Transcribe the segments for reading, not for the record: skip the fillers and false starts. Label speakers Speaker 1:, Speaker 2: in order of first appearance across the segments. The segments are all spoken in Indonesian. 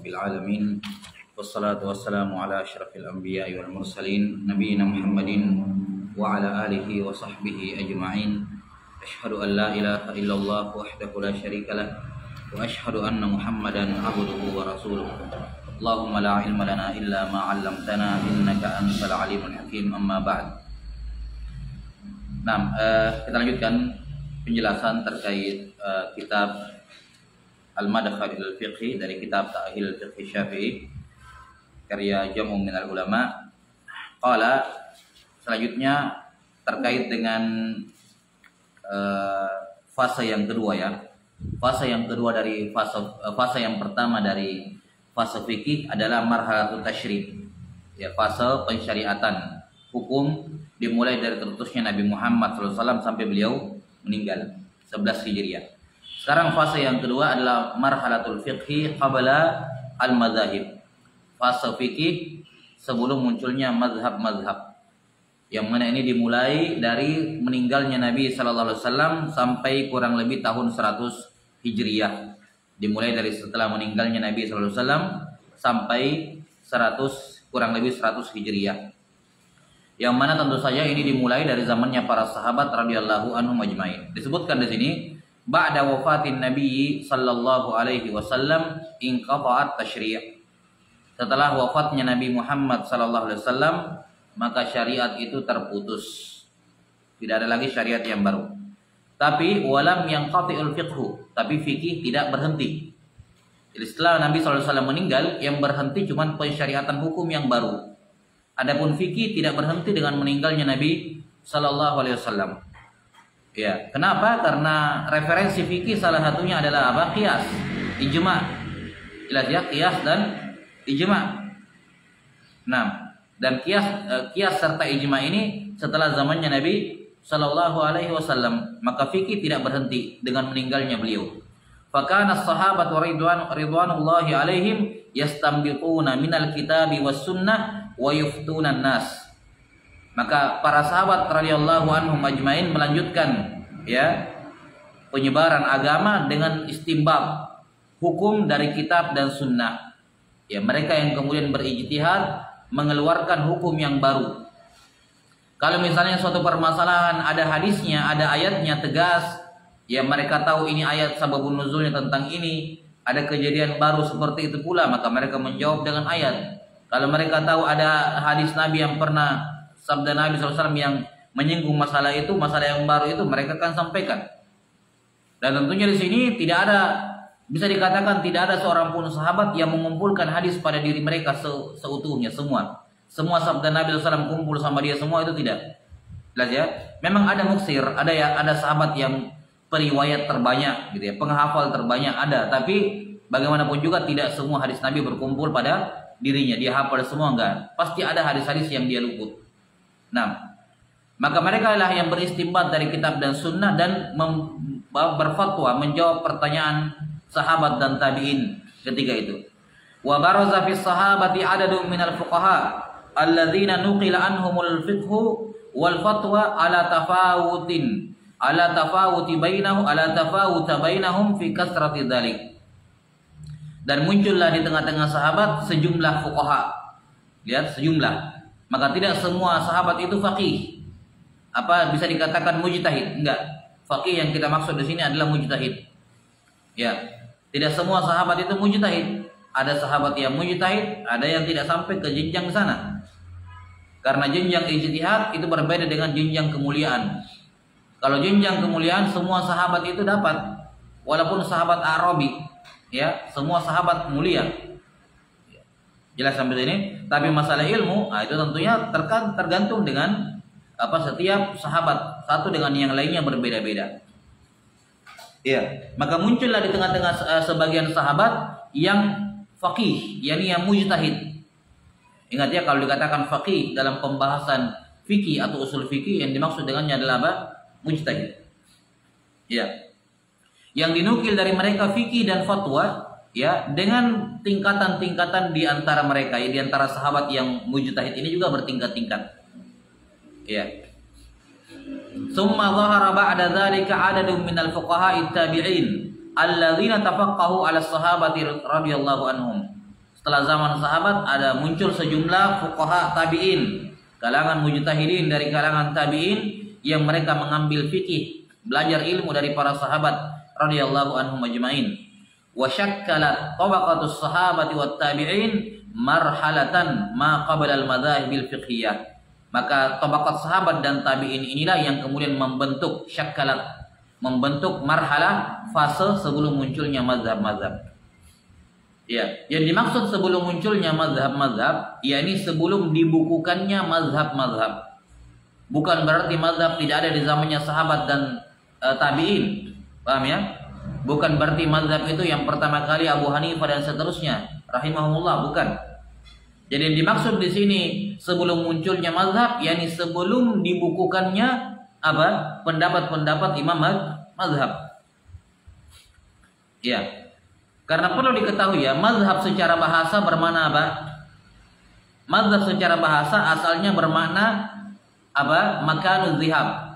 Speaker 1: Rabbil Alamin. Wassalatu wassalamu ala asyrafil anbiya'i wal mursalin nabiyina Muhammadin wa ala alihi wa sahbihi ajma'in. Asyhadu an la ilaha illallah wahdahu la syarika lah wa asyhadu anna Muhammadan abduhu wa rasuluh. Allahumma la ilma lana illa ma 'allamtana innaka antal alimul hakim. Amma ba'd. Nah, kita lanjutkan penjelasan terkait kitab Al-Madkhal al-Fiqhi dari kitab Ta'hil al-Fiqhi Syafi'i karya Jam'u minal Ulama. Qala, selanjutnya terkait dengan fase yang kedua ya. Fase yang kedua dari fase yang pertama dari fase fikih adalah marhalatul tasyri'. Ya, fase pensyariatan hukum dimulai dari tertulisnya Nabi Muhammad SAW sampai beliau meninggal 11 Hijriah. Sekarang fase yang kedua adalah marhalatul fiqhi qabla al-madzahib. Fase fikih sebelum munculnya mazhab-mazhab. Yang mana ini dimulai dari meninggalnya Nabi sallallahu alaihi wasallam sampai kurang lebih tahun 100 Hijriah. Dimulai dari setelah meninggalnya Nabi sallallahu alaihi wasallam sampai 100 kurang lebih 100 Hijriah. Yang mana tentu saja ini dimulai dari zamannya para sahabat radhiyallahu anhum ajmain. Disebutkan di sini ba'da wafatin Nabi sallallahu alaihi wasallam inqata'at tasyri'. Setelah wafatnya Nabi Muhammad sallallahu alaihi wasallam, maka syariat itu terputus. Tidak ada lagi syariat yang baru. Tapi walam yanqati'ul fiqhu, tapi fikih tidak berhenti. Jadi setelah Nabi sallallahu alaihi wasallam meninggal, yang berhenti cuma pensyariatan hukum yang baru. Adapun fikih tidak berhenti dengan meninggalnya Nabi sallallahu alaihi wasallam. Ya, kenapa? Karena referensi fikih salah satunya adalah apa? Qiyas, ijma'. Jelas ya, qiyas dan ijma'. Nah, dan qiyas serta ijma' ini setelah zamannya Nabi sallallahu alaihi wasallam, maka fikih tidak berhenti dengan meninggalnya beliau. Fakana as-sahabatu ridwanullahi alaihim yastanbituna minal kitabi was sunnah wa yuftuna an-nas. Maka para sahabat radhiyallahu anhum ajmain melanjutkan ya penyebaran agama dengan istinbat hukum dari kitab dan sunnah. Ya, mereka yang kemudian berijtihad mengeluarkan hukum yang baru. Kalau misalnya suatu permasalahan ada hadisnya, ada ayatnya tegas, ya mereka tahu ini ayat sababun nuzulnya tentang ini, ada kejadian baru seperti itu pula, maka mereka menjawab dengan ayat. Kalau mereka tahu ada hadis Nabi yang pernah sabda Nabi SAW yang menyinggung masalah itu, masalah yang baru itu, mereka akan sampaikan. Dan tentunya di sini tidak ada, bisa dikatakan tidak ada seorang pun sahabat yang mengumpulkan hadis pada diri mereka seutuhnya semua. Semua sabda Nabi SAW kumpul sama dia semua, itu tidak. Jelas ya? Memang ada muksir, ada sahabat yang periwayat terbanyak, gitu ya, penghafal terbanyak ada. Tapi bagaimanapun juga tidak semua hadis Nabi berkumpul pada dirinya. Dia hafal semua enggak. Pasti ada hadis-hadis yang dia luput. Nah, maka mereka lah yang beristinbat dari kitab dan sunnah dan berfatwa menjawab pertanyaan sahabat dan tabi'in ketika itu. Wa baraza fi sahabati adadun minal fuqaha alladzina nuqila anhumul fiqhu wal fatwa ala tafawuti bainahum fi kasrati dzalik. Dan muncullah di tengah-tengah sahabat sejumlah fuqaha. Lihat, sejumlah. Maka tidak semua sahabat itu faqih. Apa bisa dikatakan mujtahid? Enggak. Faqih yang kita maksud di sini adalah mujtahid. Ya. Tidak semua sahabat itu mujtahid. Ada sahabat yang mujtahid, ada yang tidak sampai ke jenjang sana. Karena jenjang ijtihad itu berbeda dengan jenjang kemuliaan. Kalau jenjang kemuliaan semua sahabat itu dapat, walaupun sahabat Arabi, ya, semua sahabat mulia. Jelas sampai sini. Tapi masalah ilmu, itu tentunya tergantung dengan setiap sahabat, satu dengan yang lainnya berbeda-beda. Ya, maka muncullah di tengah-tengah sebagian sahabat yang faqih, yakni yang mujtahid. Ingat ya, kalau dikatakan faqih dalam pembahasan fikih atau usul fikih, yang dimaksud dengannya adalah apa? Mujtahid. Ya. Yang dinukil dari mereka fikih dan fatwa, ya, dengan tingkatan-tingkatan di antara mereka, ya, di antara sahabat yang mujtahid ini juga bertingkat-tingkat. Ya. Summa dhahara ba'da dzalika 'adadun minal fuqaha'i tabi'in alladzina tafaqqahu 'ala sahabati radhiyallahu anhum. setelah zaman sahabat ada muncul sejumlah fuqaha tabi'in, kalangan mujtahidin dari kalangan tabi'in yang mereka mengambil fikih, belajar ilmu dari para sahabat radhiyallahu anhum ajmain. Wa syakkalat tabaqatus sahabati wat tabi'in marhalatan ma qabla al-madhahibil fiqhiyah. Maka tabaqat sahabat dan tabi'in inilah yang kemudian membentuk syakkalat, membentuk marhalah, fase sebelum munculnya mazhab-mazhab. Ya, yang dimaksud sebelum munculnya mazhab-mazhab, yakni sebelum dibukukannya mazhab-mazhab. Bukan berarti mazhab tidak ada di zamannya sahabat dan tabi'in. Paham ya? Bukan berarti mazhab itu yang pertama kali Abu Hanifah dan seterusnya, rahimahumullah, bukan. Jadi yang dimaksud di sini sebelum munculnya mazhab, yakni sebelum dibukukannya apa? Pendapat-pendapat imam mazhab. Ya. Karena perlu diketahui ya, mazhab secara bahasa bermakna apa? Mazhab secara bahasa asalnya bermakna apa? Makanuz zihab.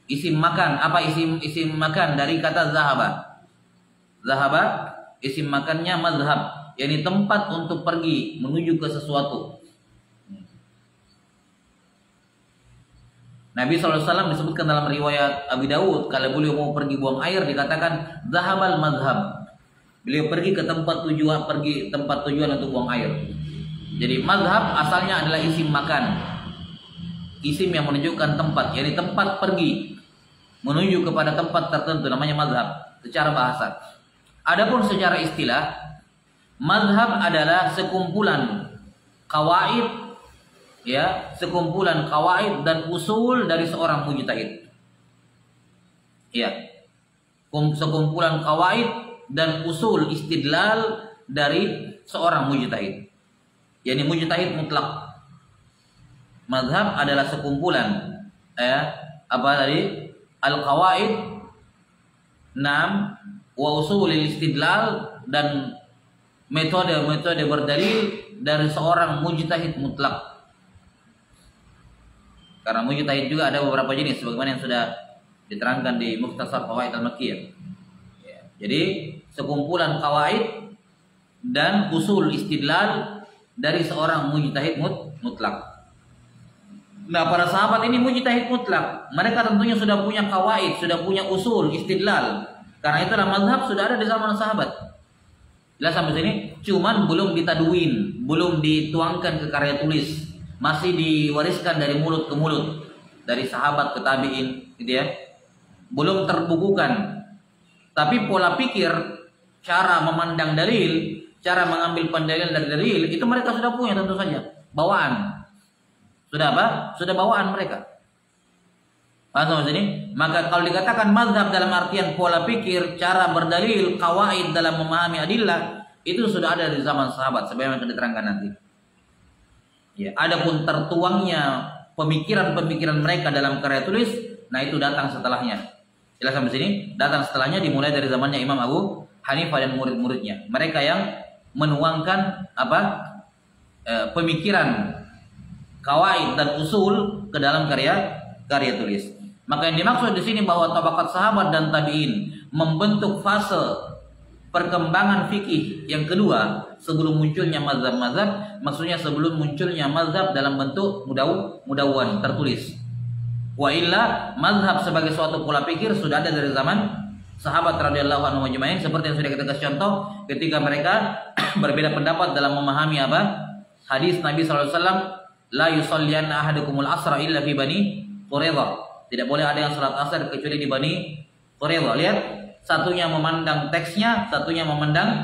Speaker 1: Isim makan, apa isim makan dari kata zahaba. Zahaba isim makannya mazhab, yakni tempat untuk pergi menuju ke sesuatu. Nabi SAW disebutkan dalam riwayat Abi Dawud, kalau beliau mau pergi buang air dikatakan zahabal mazhab. Beliau pergi ke tempat tujuan untuk buang air. Jadi mazhab asalnya adalah isim makan, isim yang menunjukkan tempat, yakni tempat pergi menuju kepada tempat tertentu, namanya mazhab secara bahasa. Adapun secara istilah, mazhab adalah sekumpulan qawaid, ya, sekumpulan qawaid dan usul dari seorang mujtahid. Ya, sekumpulan qawaid dan usul istidlal dari seorang mujtahid, yakni mujtahid mutlak. Mazhab adalah sekumpulan apa tadi? Al-qawaid, nam, wa usulul istidlal, dan metode-metode berdalil dari seorang mujtahid mutlak. Karena mujtahid juga ada beberapa jenis sebagaimana yang sudah diterangkan di Mukhtasar Qawaid Al-Makkiyah. Jadi sekumpulan qawaid dan usul istidlal dari seorang mujtahid mutlak. Nah, para sahabat ini mujtahid mutlak. Mereka tentunya sudah punya qawaid, sudah punya usul istidlal. Karena itulah mazhab sudah ada di zaman sahabat. Jelas sampai sini? Cuman belum ditadwin, belum dituangkan ke karya tulis. Masih diwariskan dari mulut ke mulut, dari sahabat ke tabi'in, gitu ya. Belum terbukukan. Tapi pola pikir, cara memandang dalil, cara mengambil pendalilan dari dalil, itu mereka sudah punya tentu saja. Bawaan. Sudah apa? Sudah bawaan mereka. Paham sampai sini? Maka kalau dikatakan mazhab dalam artian pola pikir, cara berdalil, qawaid dalam memahami adillah, itu sudah ada di zaman sahabat, sebagaimana akan diterangkan nanti. Ya, adapun tertuangnya pemikiran-pemikiran mereka dalam karya tulis, nah itu datang setelahnya. Jelas sampai sini? Datang setelahnya, dimulai dari zamannya Imam Abu Hanifah dan murid-muridnya. Mereka yang menuangkan apa? Pemikiran, qawaid dan usul ke dalam karya tulis. Maka yang dimaksud di sini bahwa tabaqat sahabat dan tabi'in membentuk fase perkembangan fikih yang kedua sebelum munculnya mazhab-mazhab, maksudnya sebelum munculnya mazhab dalam bentuk mudawwan tertulis. Wa illa mazhab sebagai suatu pola pikir sudah ada dari zaman sahabat radhiyallahu anhum ajmain, seperti yang sudah kita kasih contoh ketika mereka berbeda pendapat dalam memahami apa? Hadis Nabi sallallahu alaihi wasallam, la yusalliyanna ahadukumul asra illa fi bani Quraidah. Tidak boleh ada yang salat asar kecuali di Bani Quraidah. Lihat, satunya memandang teksnya, satunya memandang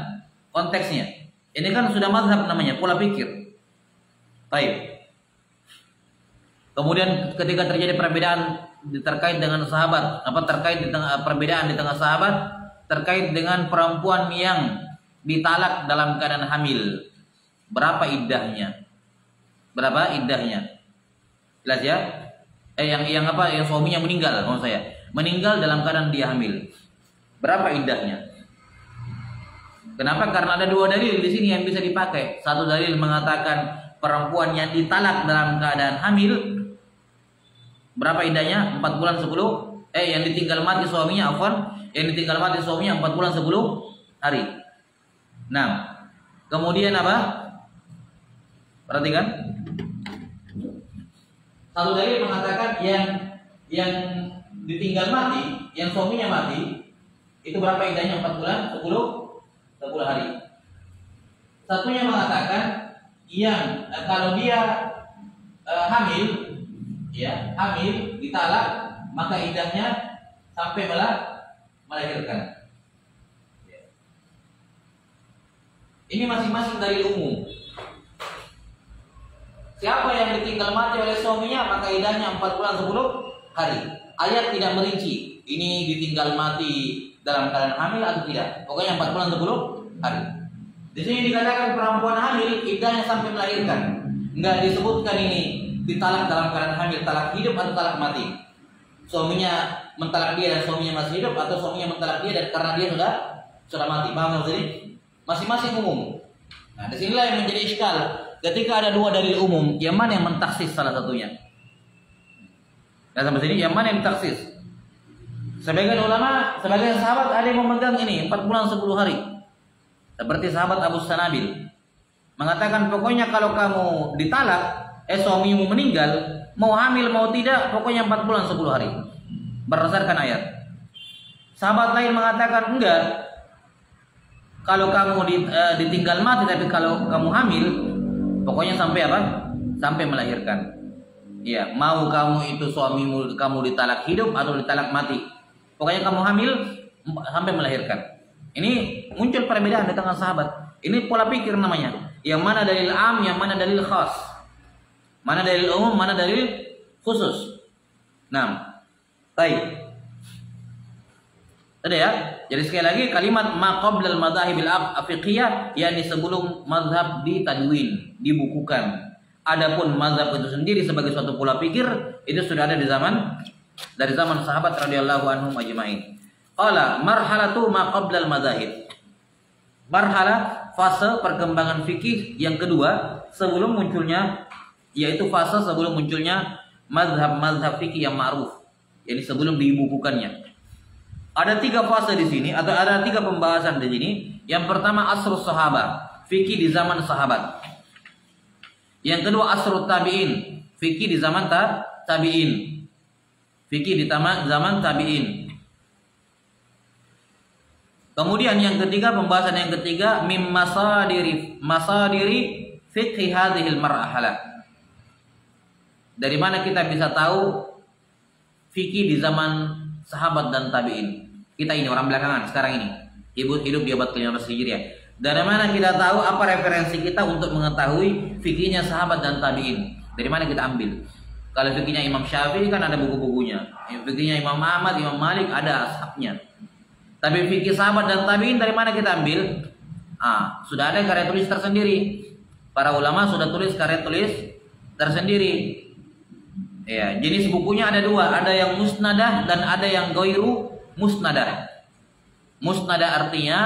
Speaker 1: konteksnya. Ini kan sudah mazhab namanya, pola pikir. Baik. Kemudian ketika terjadi perbedaan terkait dengan sahabat, perbedaan di tengah sahabat terkait dengan perempuan yang ditalak dalam keadaan hamil. Berapa iddahnya? Jelas ya? Yang suaminya meninggal, maksud saya. Meninggal dalam keadaan dia hamil. Berapa iddahnya? Kenapa? Karena ada dua dalil di sini yang bisa dipakai. Satu dalil mengatakan perempuan yang ditalak dalam keadaan hamil, berapa iddahnya? 4 bulan 10. Yang ditinggal mati suaminya 4 bulan 10 hari. Nah, Kemudian apa? Perhatikan. Satu dalil mengatakan yang ditinggal mati, yang suaminya mati, itu berapa iddahnya? 4 bulan, 10 hari. Satunya mengatakan yang kalau dia hamil, ya, hamil ditalak, maka iddahnya sampai melahirkan. Ini masing-masing dalil umum. Siapa yang ditinggal mati oleh suaminya, maka iddahnya 4 bulan 10 hari. Ayat tidak merinci ini ditinggal mati dalam keadaan hamil atau tidak. Pokoknya 4 bulan 10 hari. Di sini dikatakan perempuan hamil iddahnya sampai melahirkan. Enggak disebutkan ini ditalak dalam keadaan hamil, talak hidup atau talak mati. Suaminya mentalak dia dan suaminya masih hidup, atau suaminya mentalak dia dan karena dia sudah mati. Paham maksud ini? Masing-masing umum. Nah, disinilah yang menjadi iskal. Ketika ada dua dalil umum, yang mana yang mentaksis salah satunya? Nah, sampai sini yang mana yang mentaksis? Sebagian ulama, sebagian sahabat ada yang memegang ini 4 bulan 10 hari. Seperti sahabat Abu Sanabil mengatakan, pokoknya kalau kamu ditalak, suamimu meninggal, mau hamil mau tidak, pokoknya 4 bulan 10 hari. Berdasarkan ayat. Sahabat lain mengatakan enggak. Kalau kamu ditinggal mati, tapi kalau kamu hamil, pokoknya sampai apa? Sampai melahirkan. Ya, mau kamu itu suamimu kamu ditalak hidup atau ditalak mati, pokoknya kamu hamil sampai melahirkan. Ini muncul perbedaan di tengah sahabat. Ini pola pikir namanya. Yang mana dalil am, yang mana dalil khas. Mana dalil umum, mana dalil khusus. Nah, baik. Ada ya? Jadi sekali lagi kalimat ma qabla al-madhahibil afiqiyah, yakni sebelum mazhab ditadwin, dibukukan. Adapun mazhab itu sendiri sebagai suatu pola pikir itu sudah ada dari zaman sahabat radhiyallahu anhum ajma'in. Qala marhalatu ma qabla al-madhahib. Marhalah fase perkembangan fikih yang kedua sebelum munculnya, yaitu fase sebelum munculnya mazhab-mazhab fikih yang ma'ruf. Jadi sebelum dibukukannya. Ada 3 fase di sini, atau ada 3 pembahasan di sini. Yang pertama asrus sahabat, fikih di zaman sahabat. Yang kedua asrut tabi'in, fikih di zaman tabi'in. Fikih di zaman tabi'in. Kemudian yang ketiga, pembahasan yang ketiga, mim masadiri fikhi hadhil marhalah. Dari mana kita bisa tahu fikih di zaman sahabat dan tabi'in? Kita ini orang belakangan sekarang ini, hidup di abad ke-15 Hijriah. Dari mana kita tahu apa referensi kita untuk mengetahui fikihnya sahabat dan tabi'in? Dari mana kita ambil? Kalau fikihnya Imam Syafi'i kan ada buku-bukunya. Fikihnya Imam Ahmad, Imam Malik ada ashabnya. Tapi fikih sahabat dan tabi'in dari mana kita ambil? Sudah ada karya tulis tersendiri. Para ulama sudah tulis karya tulis tersendiri. Ya, jenis bukunya ada 2, ada yang musnadah dan ada yang ghairu musnadah. Musnadah artinya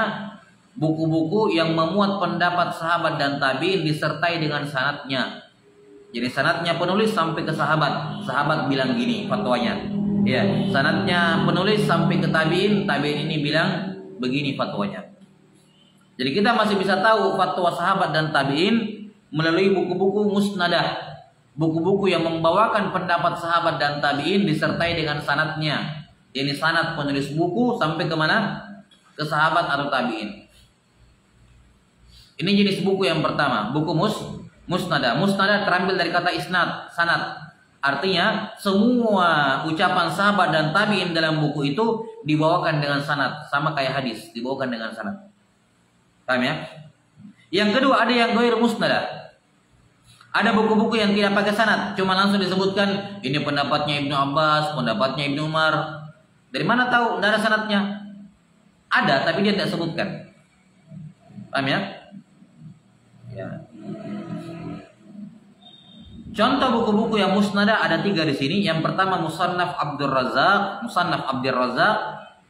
Speaker 1: buku-buku yang memuat pendapat sahabat dan tabi'in disertai dengan sanadnya. Jadi sanadnya penulis sampai ke sahabat. Sahabat bilang gini fatwanya. Ya, sanadnya penulis sampai ke tabi'in, tabi'in ini bilang begini fatwanya. Jadi kita masih bisa tahu fatwa sahabat dan tabi'in melalui buku-buku musnadah. Buku-buku yang membawakan pendapat sahabat dan tabi'in disertai dengan sanadnya. Ini sanad penulis buku sampai ke mana? Ke sahabat atau tabi'in. Ini jenis buku yang pertama, buku musnadah. Musnadah terambil dari kata isnad, sanad. Artinya semua ucapan sahabat dan tabi'in dalam buku itu dibawakan dengan sanad, sama kayak hadis, dibawakan dengan sanad. Paham ya? Yang kedua ada yang ghair musnadah. Ada buku-buku yang tidak pakai sanad, cuma langsung disebutkan ini pendapatnya Ibnu Abbas, pendapatnya Ibnu Umar. Dari mana tahu? Tidak ada sanadnya. Ada, tapi dia tidak sebutkan. Paham ya? Ya. Contoh buku-buku yang musnadah ada 3 di sini. Yang pertama Musannaf Abdul Razzaq,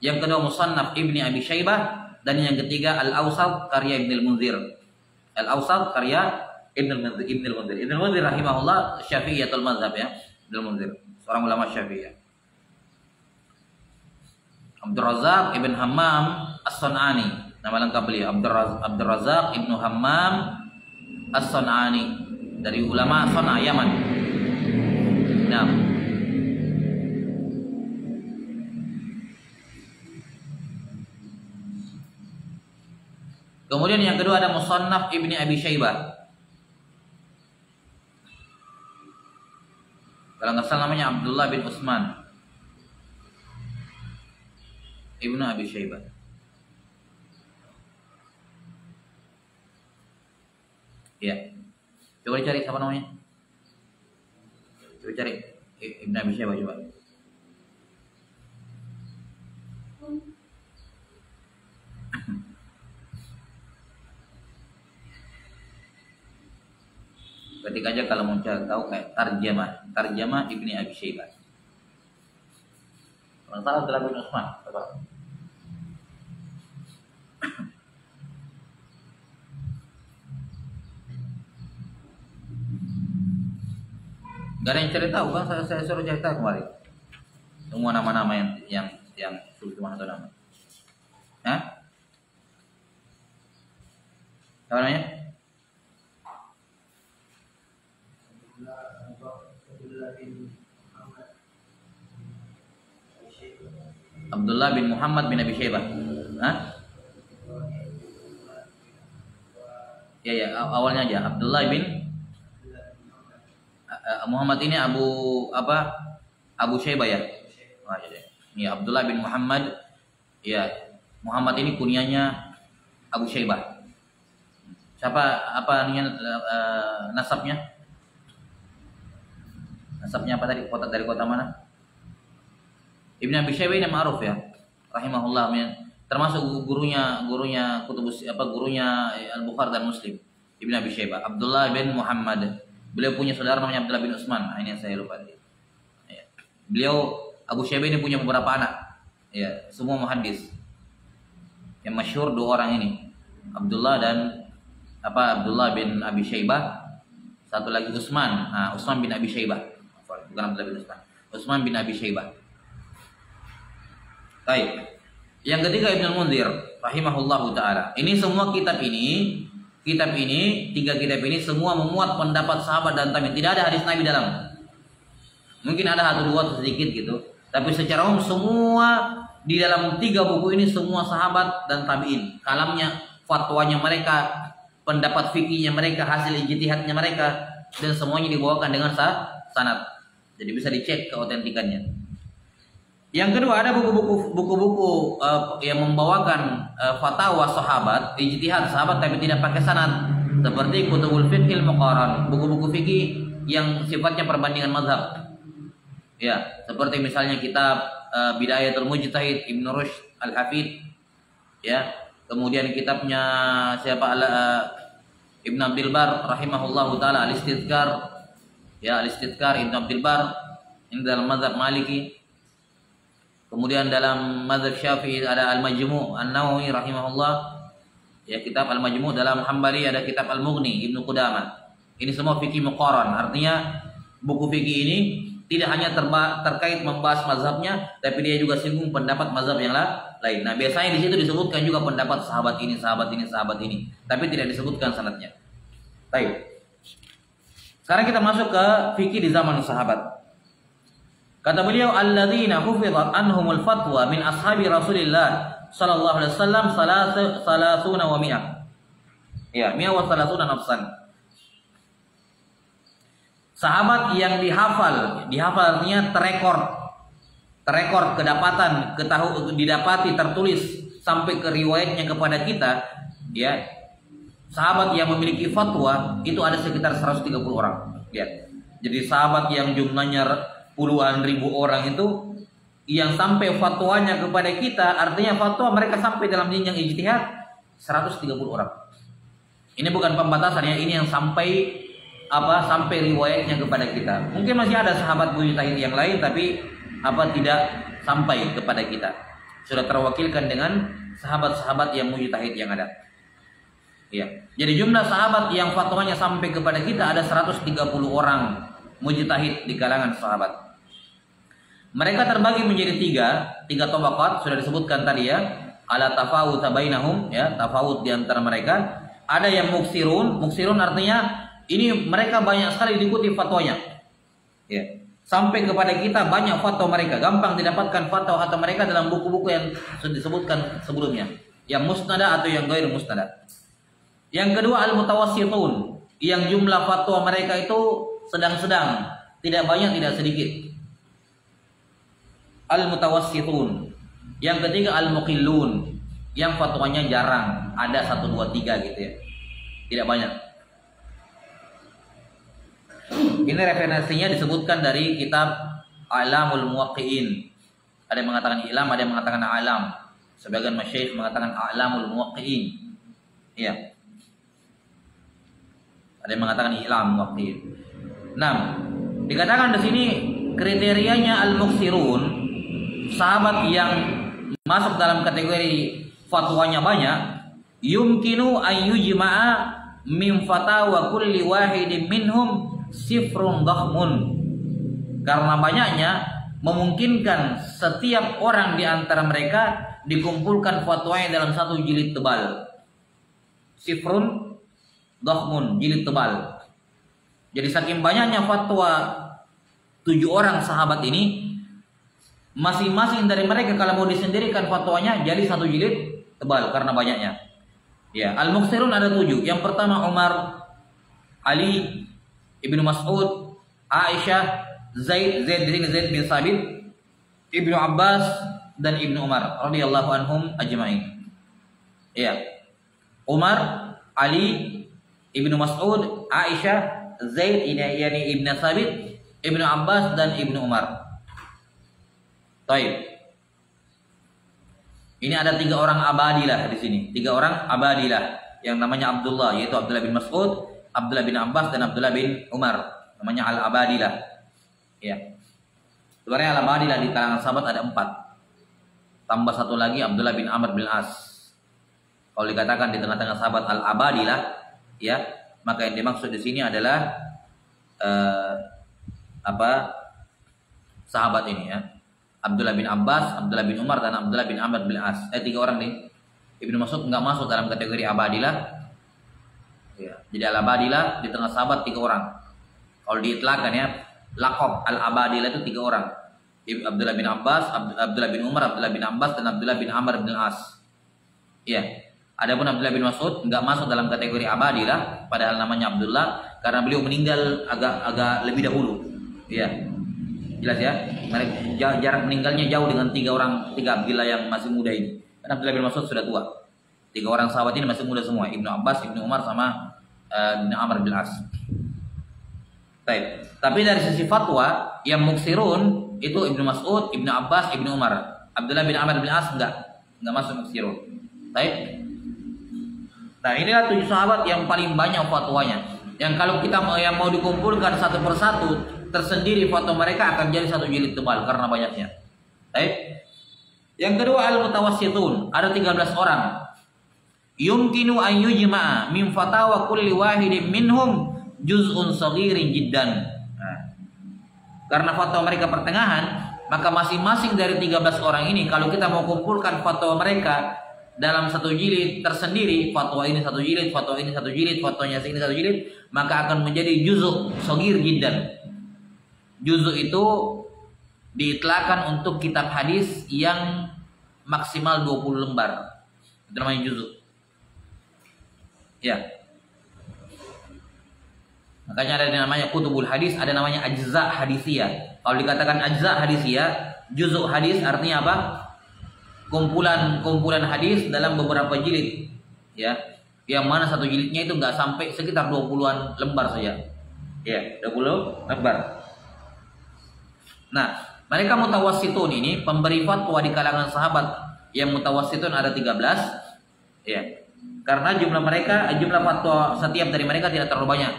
Speaker 1: yang kedua Musannaf Ibni Abi Syaibah, dan yang ketiga Al-Awsat karya Ibnu Al-Munzir. Al-Awsat karya Ibnu Al-Munzir rahimahullah, Syafi'iyatul mazhab ya. Ibnu Al-Munzir, seorang ulama Syafi'iyah. Abdul Razzaq Ibn Hammam As-Sun'ani. Nama lengkap beliau Abdul Razak Ibnu Hammam As-San'ani, dari ulama San'a, Yaman. Nah, kemudian yang kedua ada Musannaf Ibni Abi Syaibah. Kalau nggak salah namanya Abdullah bin Utsman Ibnu Abi Syaibah. Ya, coba dicari siapa namanya. Coba cari Ibnu Abi Syaibah coba. Ketik aja kalau mau cari tahu kayak tarjamah Ibni Abi Syaibah. Kalau salah Abdullah bin Utsman, coba. Gak ada yang cari tahu kan, saya suruh cari tahu kemarin. Semua nama-nama yang sulit cuma satu nama. Hah? Apa namanya? Abdullah bin Muhammad bin Abi Syaibah. Hah? Ya, awalnya aja Abdullah bin Muhammad ini Abu Syaibah ya. Oh, ya, Abdullah bin Muhammad. Ya, Muhammad ini kunyanya Abu Syaibah. Apa nasabnya? Nasabnya apa tadi? Dari kota mana? Ibnu Abi Syaibah ini ma'ruf ya, rahimahullah, termasuk gurunya gurunya Al-Bukhari dan Muslim. Ibnu Abi Syaibah, Abdullah bin Muhammad. Beliau punya saudara namanya Abdullah bin Utsman. Nah, ini yang saya lupa. Ya. Beliau Abu Syaibah ini punya beberapa anak. Ya, semua muhaddis. Yang masyhur dua orang ini, Abdullah bin Abi Syaibah. Satu lagi Utsman. Nah, Utsman bin Abi Syaibah. Bukan Abdullah bin Utsman. Utsman bin Abi Syaibah. Baik. Yang ketiga Ibnu Munzir rahimahullahu taala. Ini semua tiga kitab ini semua memuat pendapat sahabat dan tabi'in. Tidak ada hadis Nabi dalam. Mungkin ada satu dua sedikit gitu, tapi secara umum semua di dalam tiga buku ini semua sahabat dan tabi'in. Kalamnya, fatwanya mereka, pendapat fikihnya mereka, hasil ijtihadnya mereka, dan semuanya dibawakan dengan sanad. Jadi bisa dicek keautentikannya. Yang kedua ada buku-buku yang membawakan fatwa sahabat, ijtihad sahabat tapi tidak pakai sanad, seperti Kutubul Fiqhil Muqaran, buku-buku fikih yang sifatnya perbandingan mazhab. Ya, seperti misalnya kitab Bidayatul Mujtahid Ibnu Rushd Al-Hafidh. Ya, kemudian kitabnya Ibnu Abdul Bar rahimahullahu taala Al-Istidhkar. Ya, Al-Istidhkar Ibnu Abdul Bar ini dalam mazhab Maliki. Kemudian dalam mazhab Syafi'i ada Al-Majmu' An-Nawawi rahimahullah. Ya, kitab Al-Majmu'. Dalam Hambali ada kitab Al-Mughni Ibnu Qudamah. Ini semua fikih muqaran. Artinya buku fikih ini tidak hanya terkait membahas mazhabnya, tapi dia juga singgung pendapat mazhab yang lain. Nah, biasanya di situ disebutkan juga pendapat sahabat ini, tapi tidak disebutkan sanadnya. Baik. Sekarang kita masuk ke fikih di zaman sahabat. Kata beliau, alladzina hufizat anhumul fatwa min ashabi Rasulillah sallallahu alaihi wasallam salasuna wa mi'ah. Ya, mi'ah wa salasuna nafsan. Sahabat yang dihafal artinya terekor kedapatan, didapati, tertulis sampai ke riwayatnya kepada kita, ya. Sahabat yang memiliki fatwa itu ada sekitar 130 orang, ya. Jadi sahabat yang jumlahnya puluhan ribu orang itu yang sampai fatwanya kepada kita, artinya fatwa mereka sampai dalam jenjang ijtihad 130 orang. Ini bukan pembatasan ya, ini yang sampai riwayatnya kepada kita. Mungkin masih ada sahabat mujtahid yang lain tapi tidak sampai kepada kita. Sudah terwakilkan dengan sahabat-sahabat yang mujtahid yang ada. Ya. Jadi jumlah sahabat yang fatwanya sampai kepada kita ada 130 orang mujtahid di kalangan sahabat. Mereka terbagi menjadi tiga tabaqat, sudah disebutkan tadi ya. ala tafawut bainahum, ya, tafawut di antara mereka. Ada yang muksirun, muksirun artinya ini mereka banyak sekali diikuti fatwanya. Ya. Sampai kepada kita banyak fatwa mereka, gampang didapatkan fatwa atau mereka dalam buku-buku yang sudah disebutkan sebelumnya, yang musnada atau yang ghair musnada. Yang kedua al-mutawassitun, yang jumlah fatwa mereka itu sedang-sedang, tidak banyak tidak sedikit. Al-mutawassitun. Yang ketiga al-muqillun, yang fatwanya jarang, ada 1 2 3 gitu ya. Tidak banyak. Ini referensinya disebutkan dari kitab A'lamul Muwaqqi'in. Ada yang mengatakan ilam, ada yang mengatakan alam. Sebagian masyayikh mengatakan A'lamul Muwaqqi'in. Iya. Ada yang mengatakan ilam muwaqqi'in. Nah, dikatakan di sini kriterianya al-muksirun, sahabat yang masuk dalam kategori fatwanya banyak, yumkinu an yujma'a min fatawa kulli wahidin minhum sifrun dhakhmun. Karena banyaknya memungkinkan setiap orang di antara mereka dikumpulkan fatwanya dalam 1 jilid tebal. Sifrun dhakhmun, jilid tebal. Jadi saking banyaknya fatwa 7 orang sahabat ini, masing-masing dari mereka kalau mau disendirikan fatwanya jadi 1 jilid tebal karena banyaknya. Ya, al-muksirun ada 7. Yang pertama Umar, Ali, Ibnu Mas'ud, Aisyah, Zaid bin Sabit, Ibnu Abbas dan Ibnu Umar radhiyallahu anhum ajma'in. Ya. Umar, Ali, Ibnu Mas'ud, Aisyah, Zaid yani Ibnu Sabit, Ibnu Abbas dan Ibnu Umar. Baik. Ini ada 3 orang abadilah di sini. 3 orang abadilah yang namanya Abdullah, yaitu Abdullah bin Mas'ud, Abdullah bin Abbas dan Abdullah bin Umar. Namanya al-abadilah. Ya. Sebenarnya al-abadilah di kalangan sahabat ada 4. Tambah 1 lagi Abdullah bin Amr bin As. Kalau dikatakan di tengah-tengah sahabat al-abadilah, ya, maka yang dimaksud di sini adalah sahabat ini ya. Abdullah bin Abbas, Abdullah bin Umar dan Abdullah bin Amr bin As. 3 orang nih. Ibnu Mas'ud enggak masuk dalam kategori abadilah. Ya, jadi al-abadilah di tengah sahabat 3 orang. Kalau diitlakan ya, laqab al-abadilah itu 3 orang. Abdullah bin Abbas, Abdullah bin Umar, Abdullah bin Abbas dan Abdullah bin Amr bin As. Iya. Adapun Abdullah bin Mas'ud enggak masuk dalam kategori abadilah, padahal namanya Abdullah karena beliau meninggal agak lebih dahulu. Iya. Jelas ya? Jarak meninggalnya jauh dengan 3 Abdullah yang masih muda ini. Karena Abdullah bin Mas'ud sudah tua. 3 orang sahabat ini masih muda semua, Ibnu Abbas, Ibnu Umar sama Ibnu Amr bin As. Baik. Tapi dari sisi fatwa yang muksirun itu Ibnu Mas'ud, Ibnu Abbas, Ibnu Umar. Abdullah bin Amr bin As enggak masuk muksirun. Baik. Nah, inilah 7 sahabat yang paling banyak fatwanya. Yang kalau kita yang mau dikumpulkan satu persatu tersendiri fatwa mereka akan jadi 1 jilid tebal karena banyaknya. Baik. Yang kedua al-mutawassitun, ada 13 orang. Yumkinu an yujma'a min fatawa kulli wahidin minhum juz'un saghirin jiddan. Nah, karena fatwa mereka pertengahan, maka masing-masing dari 13 orang ini kalau kita mau kumpulkan fatwa mereka dalam 1 jilid tersendiri, fatwa ini 1 jilid, fatwa ini 1 jilid, fatwanya ini 1 jilid, maka akan menjadi juz'u saghir jiddan. Juz'u itu diitlakan untuk kitab hadis yang maksimal 20 lembar. Itu namanya juz'u. Ya. Makanya ada yang namanya kutubul hadis, ada namanya ajza hadisiyah. Kalau dikatakan ajza hadisiyah, juz'u hadis artinya apa? Kumpulan hadis dalam beberapa jilid. Ya. Yang mana 1 jilidnya itu enggak sampai sekitar 20-an lembar saja. Ya, 20 lembar. Nah, mereka mutawassitun ini pemberi fatwa di kalangan sahabat yang mutawassitun ada 13. Ya. Karena jumlah fatwa setiap dari mereka tidak terlalu banyak.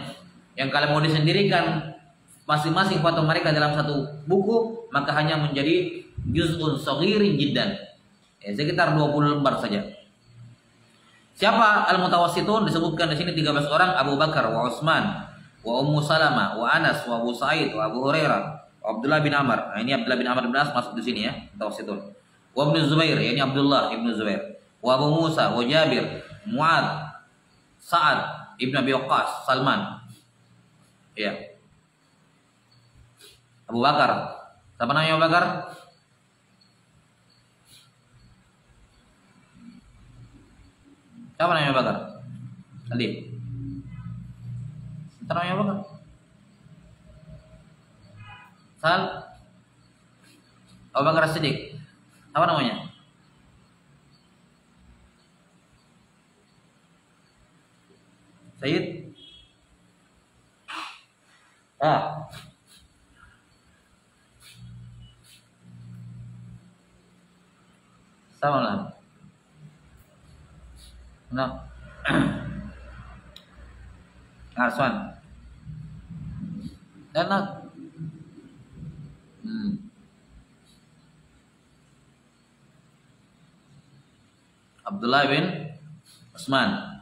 Speaker 1: Yang kalau mau disendirikan masing-masing fatwa mereka dalam 1 buku, maka hanya menjadi juz'un saghirin jiddan. Ya, sekitar 20 lembar saja. Siapa al-mutawassitun? Disebutkan di sini 13 orang, Abu Bakar wa Utsman wa Ummu Salamah wa Anas wa Abu Sa'id wa Abu Hurairah wa Abdullah bin Amr. Nah, ini Abdullah bin Amr bin As masuk di sini ya, mutawassitun. Wa Ibnu Zubair, ini Abdullah Ibnu Zubair. wa Abu Musa, wa Jabir, Muad, Sa'ad ibn Abi Waqqas, Salman. Ya. Abu Bakar. Siapa namanya Abu Bakar? Siapa namanya Abu Bakar? Tadi. Siapa namanya Abu Bakar? Sal Abu Bakar As-Siddiq. Apa namanya? Sayyid? Sama lah. Nah. Arswan. Dan Abdullah bin Utsman,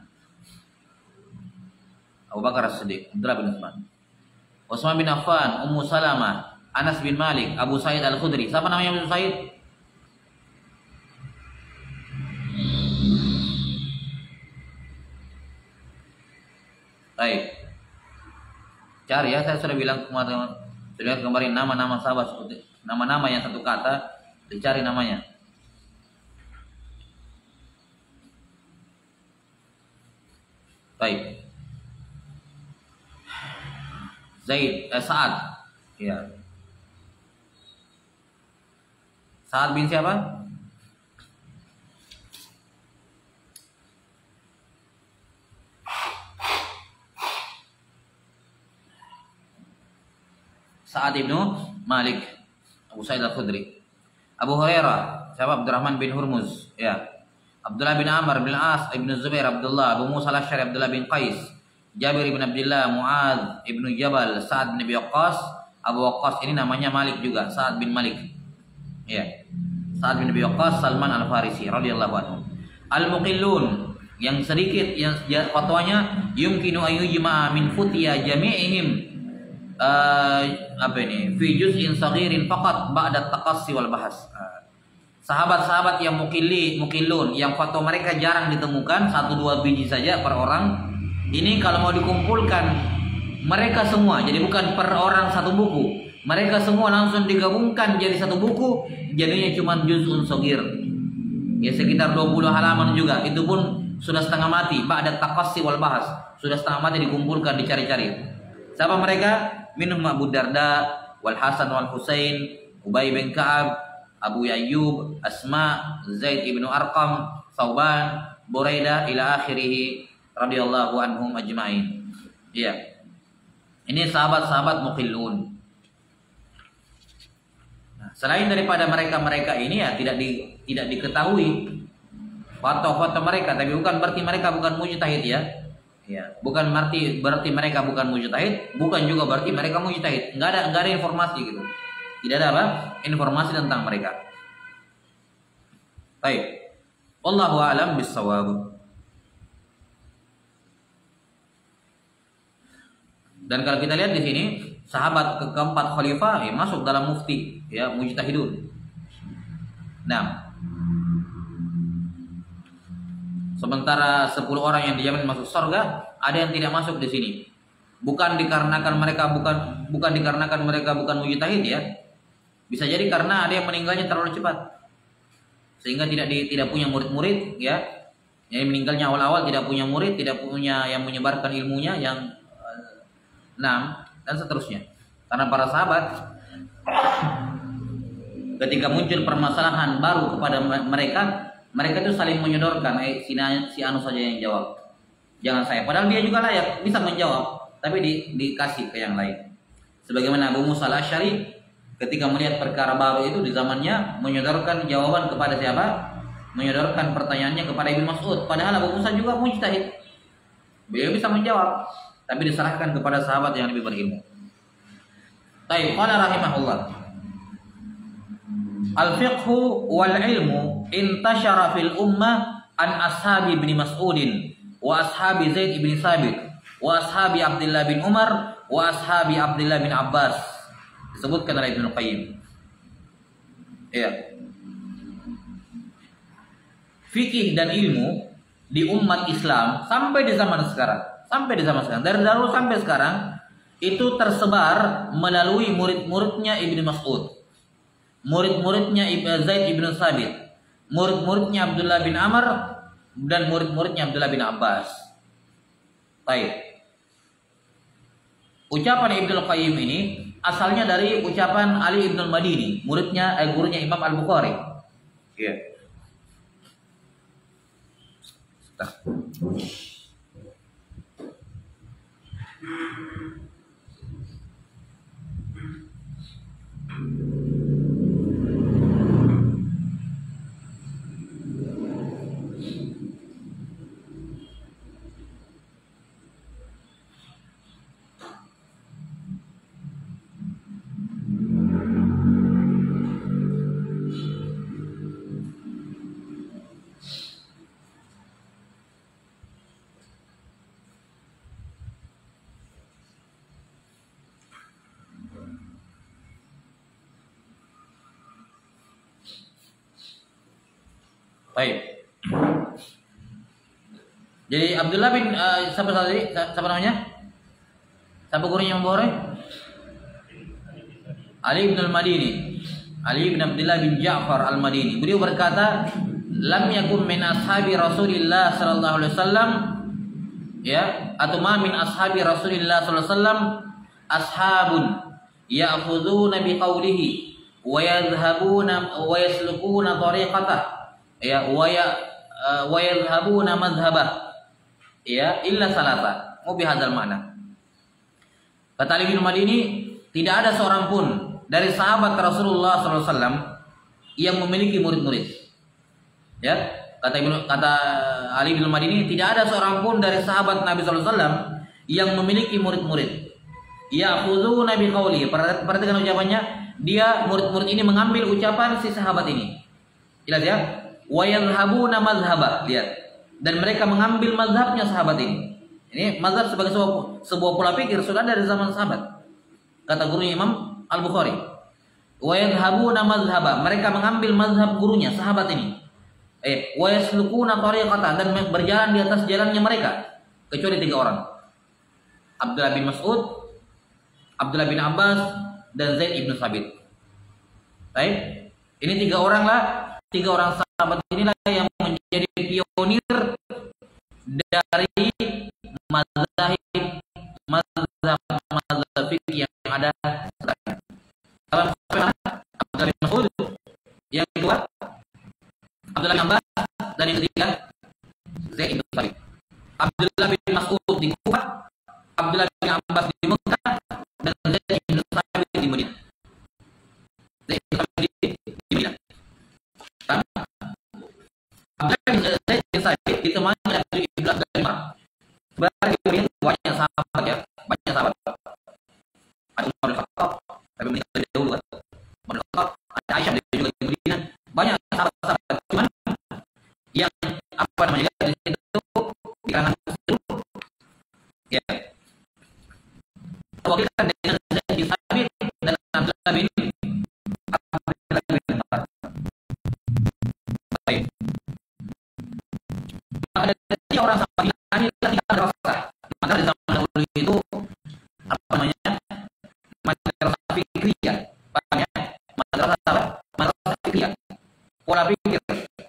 Speaker 1: Abu Bakar As-Siddiq, Abdullah bin Utsman, Utsman bin Affan, Ummu Salamah, Anas bin Malik, Abu Sa'id Al-Khudri. Siapa namanya Abu Sa'id? Baik. Cari ya, saya sudah bilang kemarin nama-nama sahabat seperti nama-nama yang satu kata, dicari namanya. Baik. Sa'ad. Ya. Sa'ad bin siapa? Sa'ad bin Malik, Abu Sa'id Al-Khudri. Abu Hurairah, siapa? Abdurrahman bin Hurmuz, ya. Abdullah bin Amr bin As, Ibnu Zubair Abdullah, Abu Musa Al-Asy'ari Abdullah bin Qais, Jabir bin Abdullah, Muad ibnu Jabal, Sa'ad bin Abi Waqqas. Abu Waqqas ini namanya Malik juga, Sa'ad bin Malik. Ya. Sa'ad bin Abi Waqqas, Salman Al-Farisi radhiyallahu anhu. Al-Muqillun, yang sedikit yang fatwanya yumkinu ayyujma min futiya jami'ihim fi juz'in saghirin faqat ba'da taqassi wal bahas. Sahabat-sahabat yang mukillun yang fatwa mereka jarang ditemukan, 1-2 biji saja per orang. Ini kalau mau dikumpulkan mereka semua, jadi bukan per orang satu buku. Mereka semua langsung digabungkan jadi satu buku, jadinya cuma juz'un saghir. Ya sekitar 20 halaman juga. Itu pun sudah setengah mati, ba'da taqassi wal bahas. Sudah setengah mati dikumpulkan, dicari-cari. Siapa mereka? Minhum Abu Darda, wal Hasan wal Husain, Ubay bin Ka'ab, Abu Ayyub, Asma, Zaid ibnu Arqam, Thauban, Buraidah ila akhirih radhiyallahu anhum ajma'in. Iya. Ini sahabat-sahabat muqillun. Nah, selain daripada mereka-mereka ini ya tidak diketahui foto-foto mereka, tapi bukan berarti mereka bukan mujtahid ya. Ya, bukan berarti mereka bukan mujtahid, bukan juga berarti mereka mujtahid. Enggak ada informasi gitu. Tidak ada apa? Informasi tentang mereka. Baik. Wallahu a'lam bissawab. Dan kalau kita lihat di sini, sahabat keempat khalifah masuk dalam mufti, ya, mujtahidun. Nah, sementara 10 orang yang dijamin masuk surga, ada yang tidak masuk di sini. Bukan dikarenakan mereka bukan mujtahid ya. Bisa jadi karena ada yang meninggalnya terlalu cepat. Sehingga tidak punya murid-murid ya. Yang meninggalnya awal-awal tidak punya murid, tidak punya yang menyebarkan ilmunya yang dan seterusnya. Karena para sahabat ketika muncul permasalahan baru kepada mereka itu saling menyodorkan, si anu saja yang jawab, jangan saya. Padahal dia juga layak bisa menjawab, tapi dikasih ke yang lain. Sebagaimana Abu Musa Al-Asy'ari ketika melihat perkara baru itu di zamannya menyodorkan jawaban kepada siapa? Menyodorkan pertanyaannya kepada Ibnu Mas'ud. Padahal Abu Musa juga mujtahid, beliau bisa menjawab, tapi diserahkan kepada sahabat yang lebih berilmu. Baik, qala rahimahullah. Al-fiqhu wal ilmu intashara fil ummah an ashabi ibn Mas'udin wa ashabi Zaid ibn Sabit wa ashabi Abdullah bin Umar wa ashabi Abdullah bin Abbas. Disebutkan oleh Ibnu Qayyim. Iya. fikih dan ilmu di umat Islam sampai di zaman sekarang, dari dahulu sampai sekarang itu tersebar melalui murid-muridnya Ibnu Mas'ud, murid-muridnya Zaid ibn Sabit, murid-muridnya Abdullah bin Amr, dan murid-muridnya Abdullah bin Abbas. Baik. Ucapan Ibnu Qayyim ini asalnya dari ucapan Ali ibn al-Madini, gurunya Imam Al-Bukhari. Iya. Baik. Jadi Abdullah bin siapa tadi? Siapa namanya? Siapa gurunya Imam Bukhari? Ali bin Al-Madini. Ali bin Abdullah bin Ja'far Al-Madini. Beliau berkata, "Lam yakun min ashabi Rasulillah sallallahu alaihi wasallam ya, atau ma min ashabi Rasulillah sallallahu alaihi wasallam ashabun ya'khuduna bi qawlihi wa yadhhabuna wa yaslukuna tariqatah." Ya, wa yadhhabuna madhhabah, ya, illa salasa. Mau bihadzal makna. Kata Ali bin Madini, tidak ada seorang pun dari sahabat Rasulullah SAW yang memiliki murid-murid. Ya, kata Ali bin Madini, tidak ada seorang pun dari sahabat Nabi SAW yang memiliki murid-murid. Ya'khuduna bi qawli. Perhatikan ucapannya, dia murid-murid ini mengambil ucapan si sahabat ini. Jelas ya? Wa yadhhabuna madhhabah, lihat, dan mereka mengambil mazhabnya sahabat ini. Ini mazhab sebagai sebuah pola pikir sudah dari zaman sahabat. Kata gurunya Imam Al-Bukhari, wa yadhhabuna madhhabah, mereka mengambil mazhab gurunya sahabat ini. Wa yaslukuna tariqatan, dan berjalan di atas jalannya mereka, kecuali 3 orang. Abdullah bin Mas'ud, Abdullah bin Abbas, dan Zaid ibn Sabit. Baik, ini 3 orang lah. 3 orang sahabat inilah yang menjadi pionir dari mazhab fikih yang ada sekarang. Abdullah bin Mas'ud, yang kedua Abdullah bin Abbas, dan yang ketiga Zaid bin Sabit. Abdullah bin Mas'ud di Kufah, Abdullah bin Abbas di Mekah, dan Zaid bin Sabit di Madinah. Zaid bin Sabit di Madinah. Zaid bin Sabit ditemani oleh Abdullah bin Umar. Sebenarnya banyak sahabat ya, banyak sahabat. Ada Umar bin Khattab, tapi meninggal lebih dahulu kan. Umar bin Khattab, ada Aisyah juga di Madinah. Banyak sahabat-sahabat, cuman yang apa namanya di situ di kalangan itu ya wakilkan dengan Zaid bin Sabit dan Abdullah bin Umar. Baik. Maka dari orang sahabat ini tidak rasa. Maka di zaman dahulu itu apa namanya madrasah fikriyah, paham ya? Madrasah fikriyah, pola pikir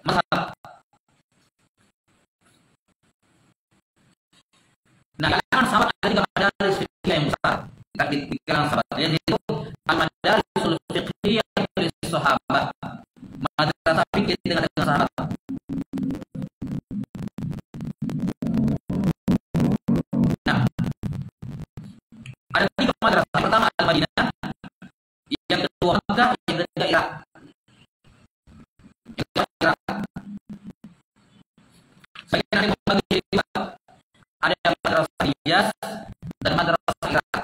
Speaker 1: mazhab. Nah, kalangan sahabat ada 3 madaris fikriyah yang besar. Di kalangan sahabat yaitu al-madarisul fikriyah dari sahabat, madrasah fikih dengan sahabat. Nah, ada 3 madrasah. Pertama Al-Madinah, yang kedua Makkah, yang ketiga Irak. Sebagian ada yang membagi jadi 2. Ada madrasah Hijaz dan madrasah Irak.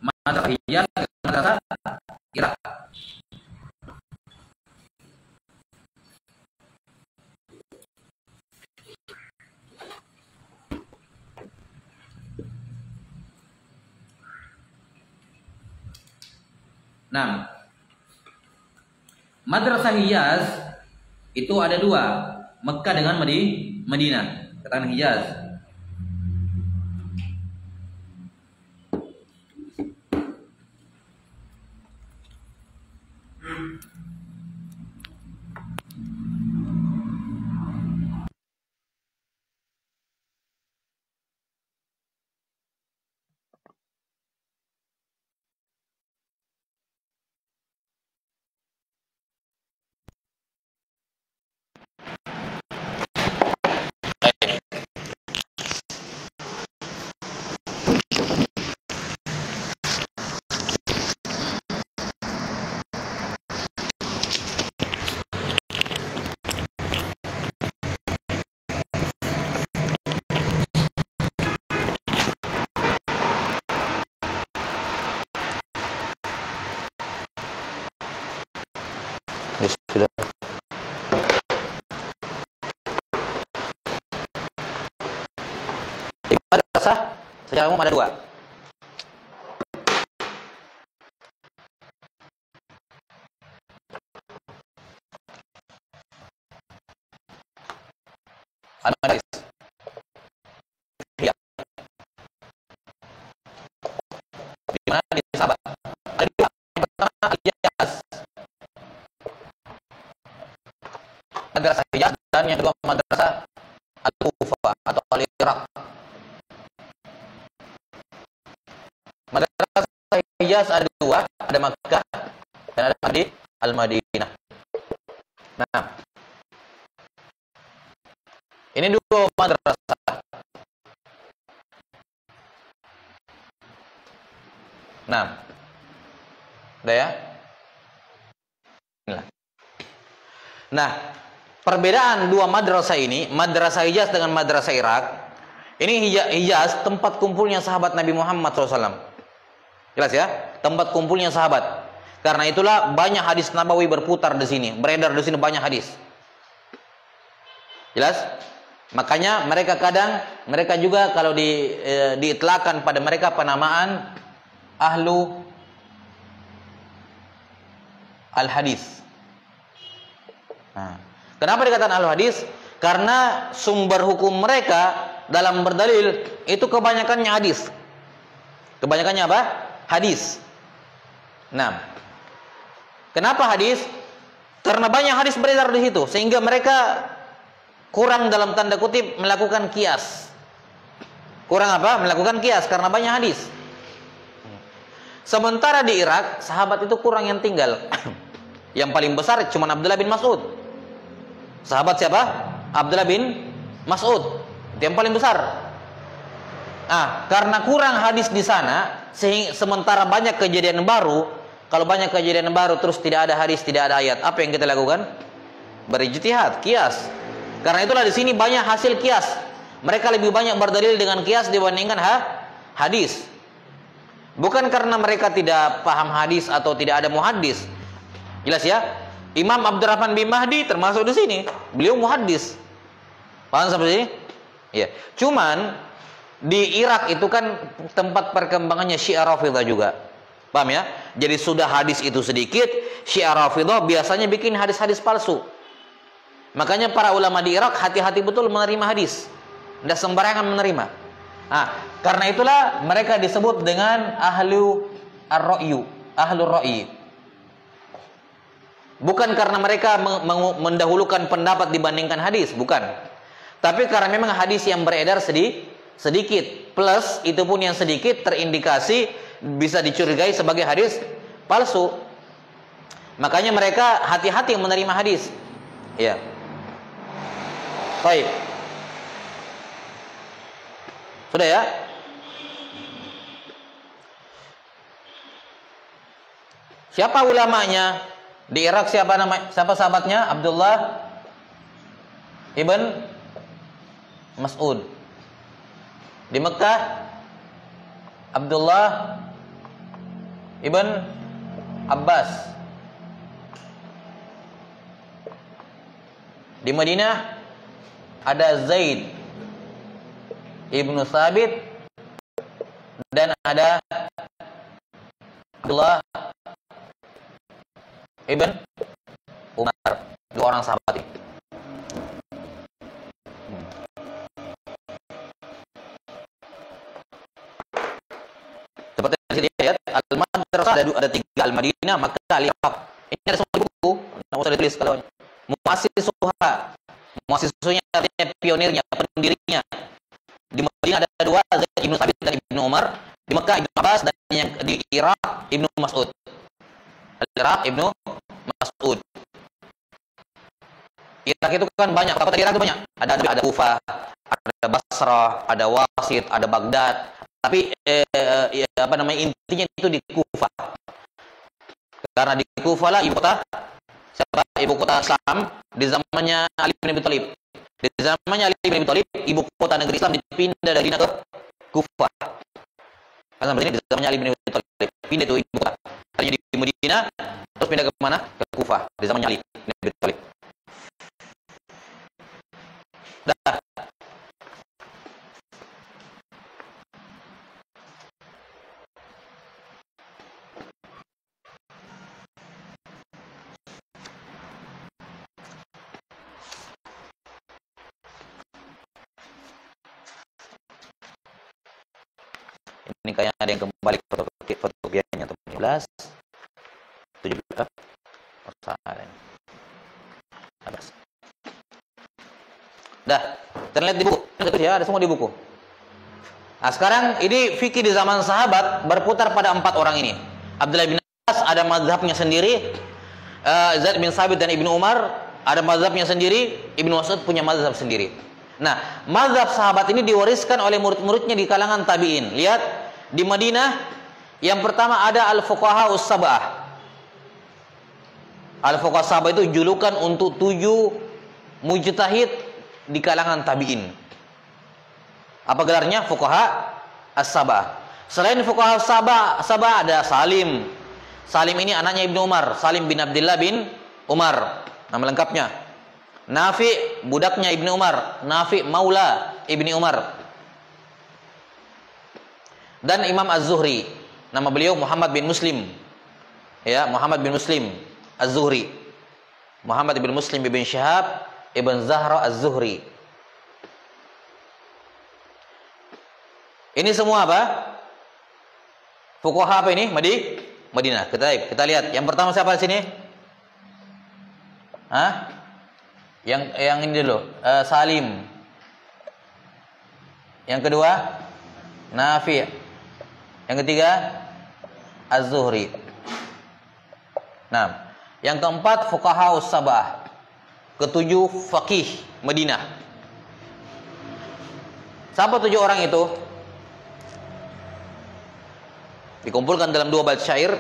Speaker 1: Madrasah Hijaz dan madrasah Irak. Nah, madrasah Hijaz Itu ada dua, Mekah dengan Madinah. Katakan Hijaz. Ya sudah. Madrasah secara umum ada dua. Ada hadis. Ya. Di mana di sahabat? Ada dua. Yang pertama Hijaz. Madrasah Hijaz, dan yang kedua madrasah Al-Kufah atau Al-Iraq. Madrasah Hijaz ada dua, ada Makkah dan ada di Al-Madinah. Nah, ini dua madrasah. Nah, udah ya? Nah, perbedaan dua madrasah ini, madrasah Hijaz dengan madrasah Irak, ini Hijaz tempat kumpulnya sahabat Nabi Muhammad SAW. Jelas ya? Tempat kumpulnya sahabat. Karena itulah banyak hadis Nabawi berputar di sini, beredar di sini banyak hadis. Jelas? Makanya mereka juga kalau diitlakan pada mereka penamaan ahlu al-hadis. Nah, kenapa dikatakan ahlu hadis? Karena sumber hukum mereka dalam berdalil itu kebanyakannya hadis. Kebanyakannya apa? Hadis. Nah, kenapa hadis? Karena banyak hadis beredar di situ, sehingga mereka kurang dalam tanda kutip melakukan kias. Kurang apa? Melakukan kias karena banyak hadis. Sementara di Irak, sahabat itu kurang yang tinggal. Yang paling besar cuma Abdullah bin Mas'ud. Sahabat siapa? Abdullah bin Mas'ud. Itu yang paling besar. Nah, karena kurang hadis di sana, sementara banyak kejadian baru. Kalau banyak kejadian baru terus tidak ada hadis, tidak ada ayat, apa yang kita lakukan? Berijtihad, kias. Karena itulah di sini banyak hasil kias. Mereka lebih banyak berdalil dengan kias dibandingkan hadis. Bukan karena mereka tidak paham hadis atau tidak ada muhaddis. Jelas ya? Imam Abdurrahman bin Mahdi termasuk di sini. Beliau muhaddis. Paham sampai sini? Ya. Cuman di Irak itu kan tempat perkembangannya Syiah Rafidhah juga. Paham ya? Jadi sudah hadis itu sedikit, Syiah Rafidhah biasanya bikin hadis-hadis palsu. Makanya para ulama di Irak hati-hati betul menerima hadis. Tidak sembarangan menerima. Nah, karena itulah mereka disebut dengan ahlu ar-ra'yu, ahlu ra'yi. Bukan karena mereka mendahulukan pendapat dibandingkan hadis, bukan. Tapi karena memang hadis yang beredar sedikit, plus itu pun yang sedikit terindikasi bisa dicurigai sebagai hadis palsu. Makanya mereka hati-hati menerima hadis. Ya. Baik. Sudah ya? Siapa ulamanya? Di Irak siapa nama? Siapa sahabatnya? Abdullah ibn Mas'ud. Di Mekah Abdullah ibn Abbas. Di Madinah ada Zaid ibnu Sabit dan ada Abdullah ibn Umar. Dua orang sahabat ini. ada 3, Al-Madinah, Makkah, Al-Iraq. Ini ada semua di buku. Enggak usah ditulis kalau Muassisuha. Muassisunya artinya pionirnya, pendirinya. Di Madinah ada 2, Zaid bin Thabit dan Ibnu Umar. Di Makkah Ibnu Abbas, dan yang di Irak Ibnu Mas'ud. Irak Ibnu Mas'ud. Irak itu kan banyak, kota Irak itu banyak. Ada Kufah, ada Basrah, ada Wasit, ada Baghdad. Tapi intinya itu di Kufah. Karena di Kufah lah ibu kota siapa? Ibu kota Islam di zamannya Ali bin Abi Thalib. Di zamannya Ali bin Abi Thalib, ibu kota negeri Islam dipindah dari Madinah ke Kufah. Karena ini di zamannya Ali bin Abi Thalib pindah itu ibu kota. Tadinya di Madinah, terus pindah ke mana? Ke Kufah di zamannya Ali bin Abi Thalib. Dah. Ini kayaknya ada yang kembali ke fotokopiannya 17 persoalan. Dah, terlihat di buku. Ya, ada semua di buku. Nah, sekarang ini fikih di zaman sahabat berputar pada 4 orang ini. Abdullah bin Abbas ada mazhabnya sendiri, Zaid bin Thabit dan Ibnu Umar ada mazhabnya sendiri, Ibnu Mas'ud punya mazhab sendiri. Nah, mazhab sahabat ini diwariskan oleh murid-muridnya di kalangan tabi'in. Lihat, di Madinah yang pertama ada al-fuqaha us-sab'ah. Al-fuqaha sab'ah itu julukan untuk 7 mujtahid di kalangan tabi'in. Apa gelarnya? Fuqaha as-sab'ah. Selain fuqaha sab'ah ada Salim. Salim ini anaknya Ibnu Umar, Salim bin Abdullah bin Umar. Nama lengkapnya. Nafi budaknya Ibnu Umar, Nafi maula Ibnu Umar. Dan Imam Az-Zuhri, nama beliau Muhammad bin Muslim. Ya, Muhammad bin Muslim Az-Zuhri. Muhammad bin Muslim bin Syihab Ibn Zahra Az-Zuhri. Ini semua apa? Fuqaha apa ini? Madinah. Kita lihat. Yang pertama siapa di sini? Hah? Yang ini dulu, Salim. Yang kedua, Nafi'. Yang ketiga, Az-Zuhri. Nah, yang keempat fuqaha us-sab'ah. Ketujuh faqih Madinah. Siapa 7 orang itu? Dikumpulkan dalam 2 bait syair.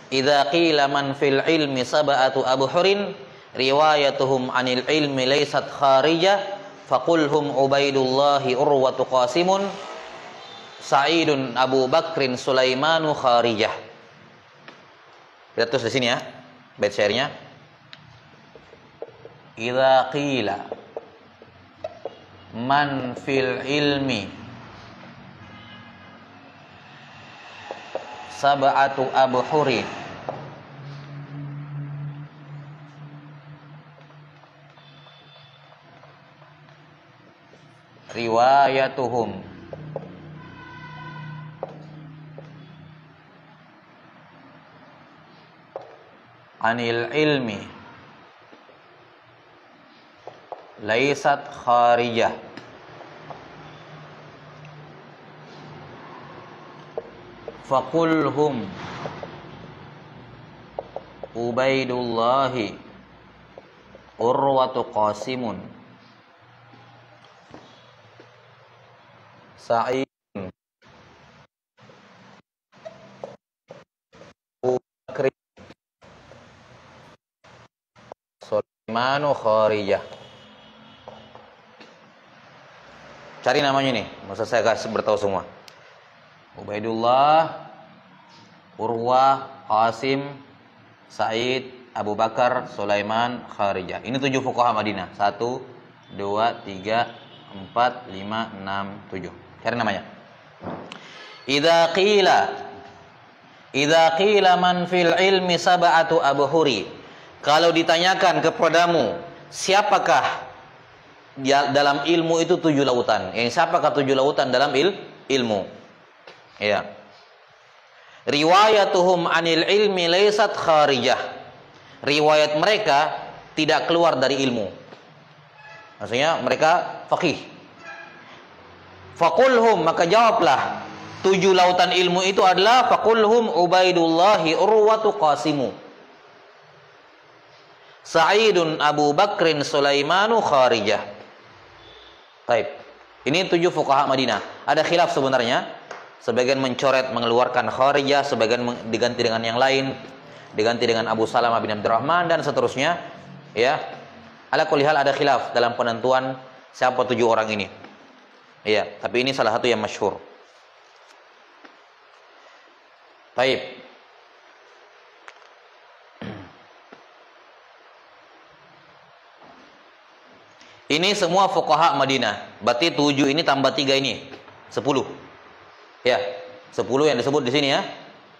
Speaker 1: Idza qila man fil ilmi sab'atu abhurin riwayatuhum anil ilmi laysat kharijah faqulhum Ubaidullahi Urwatu Qasimun Sa'idun Abu Bakrin Sulaimanu Kharijah. Kita tulis di sini ya, bait syairnya. Idza qila man fil ilmi sab'atu abhurin riwayatuhum anil ilmi laisat kharijah faqulhum Ubaidullahi Urwatu Qasimun Sa'id Bakri Sulaimanu Kharijah. Cari namanya nih, masa saya kasih bertahu semua. Ubaidullah, Urwah, Qasim, Sa'id, Abu Bakar, Sulaiman, Kharijah. Ini 7 fuqaha Madinah. 1, 2, 3, 4, 5, 6, 7. Cari namanya. Idza qila man fil ilmi sab'atu abhuri. Kalau ditanyakan kepadamu, siapakah dalam ilmu itu 7 lautan? Siapakah 7 lautan dalam ilmu? Ya. riwayatuhum anil ilmi laysat kharijah. Riwayat mereka tidak keluar dari ilmu. Maksudnya mereka faqih. Faqulhum, maka jawablah, 7 lautan ilmu itu adalah faqulhum Ubaidullahi Urwatu Qasimu, Sa'idun Abu Bakrin Sulaimanu Kharijah. Baik. Ini 7 fuqaha Madinah. Ada khilaf sebenarnya. Sebagian mencoret mengeluarkan Kharijah, sebagian diganti dengan yang lain, diganti dengan Abu Salamah bin Abdurrahman dan seterusnya. Ya. Ala kulli hal ada khilaf dalam penentuan siapa 7 orang ini. Ya, tapi ini salah satu yang masyhur. Baik. Ini semua fuqaha Madinah. Berarti 7 ini tambah 3 ini 10. Ya, 10 yang disebut di sini ya.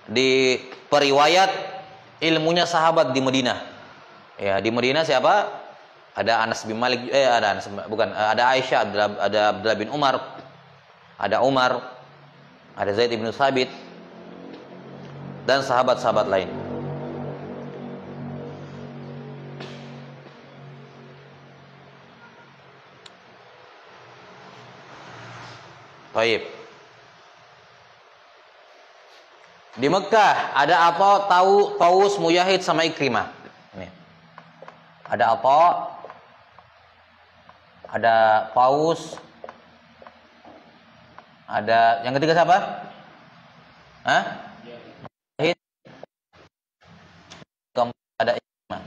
Speaker 1: Di periwayat ilmunya sahabat di Madinah. Ya, di Madinah siapa? Ada Anas bin Malik, ada Anas, bukan, ada Aisyah, ada Abdullah bin Umar, ada Umar, ada Zaid bin Thabit dan sahabat-sahabat lain. Baik. Di Mekah ada apa? Taus, Mujahid sama Ikrimah. Ini. Ada apa? Ada Taus. Ada yang ketiga siapa? Hah? Mujahid. Ada Ikrimah.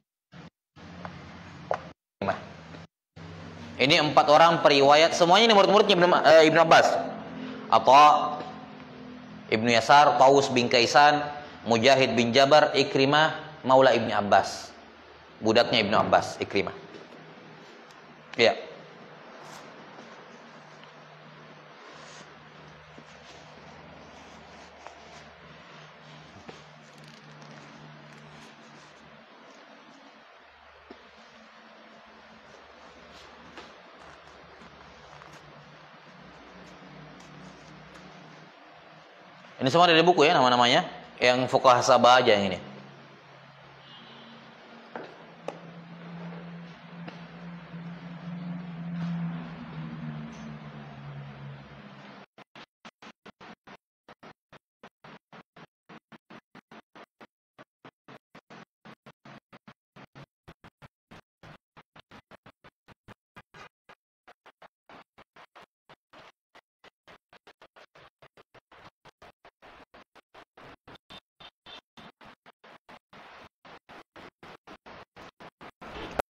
Speaker 1: Ini 4 orang periwayat, semuanya ini murid-muridnya Ibnu Abbas. Atha, Ibnu Yasar, Taus bin Kaisan, Mujahid bin Jabar, Ikrimah, Maula Ibnu Abbas. Budaknya Ibnu Abbas, Ikrimah. Ya. Ini semua dari buku ya nama-namanya. Yang fuqaha Sabah aja yang ini.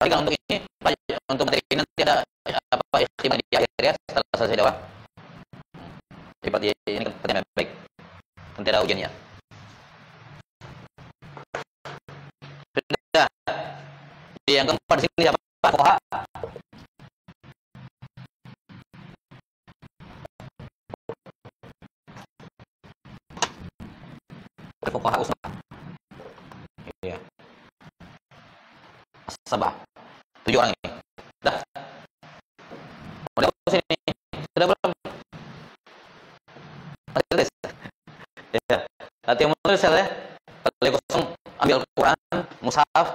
Speaker 1: Tapi kalau untuk ini, untuk materi ini nanti ada apa ikhtimah di akhir ya setelah selesai dakwah. Jadi ini pertanyaan baik. Nanti ada ujiannya. Sudah. Jadi yang keempat di sini apa? Fuqaha. Fuqaha usmah. Iya. Sabah. 7 orang ini. Dah. Udah sini. Sudah belum? Masih tulis. Ya. Nanti yang menulis ya. Kalau kosong ambil Quran, mushaf,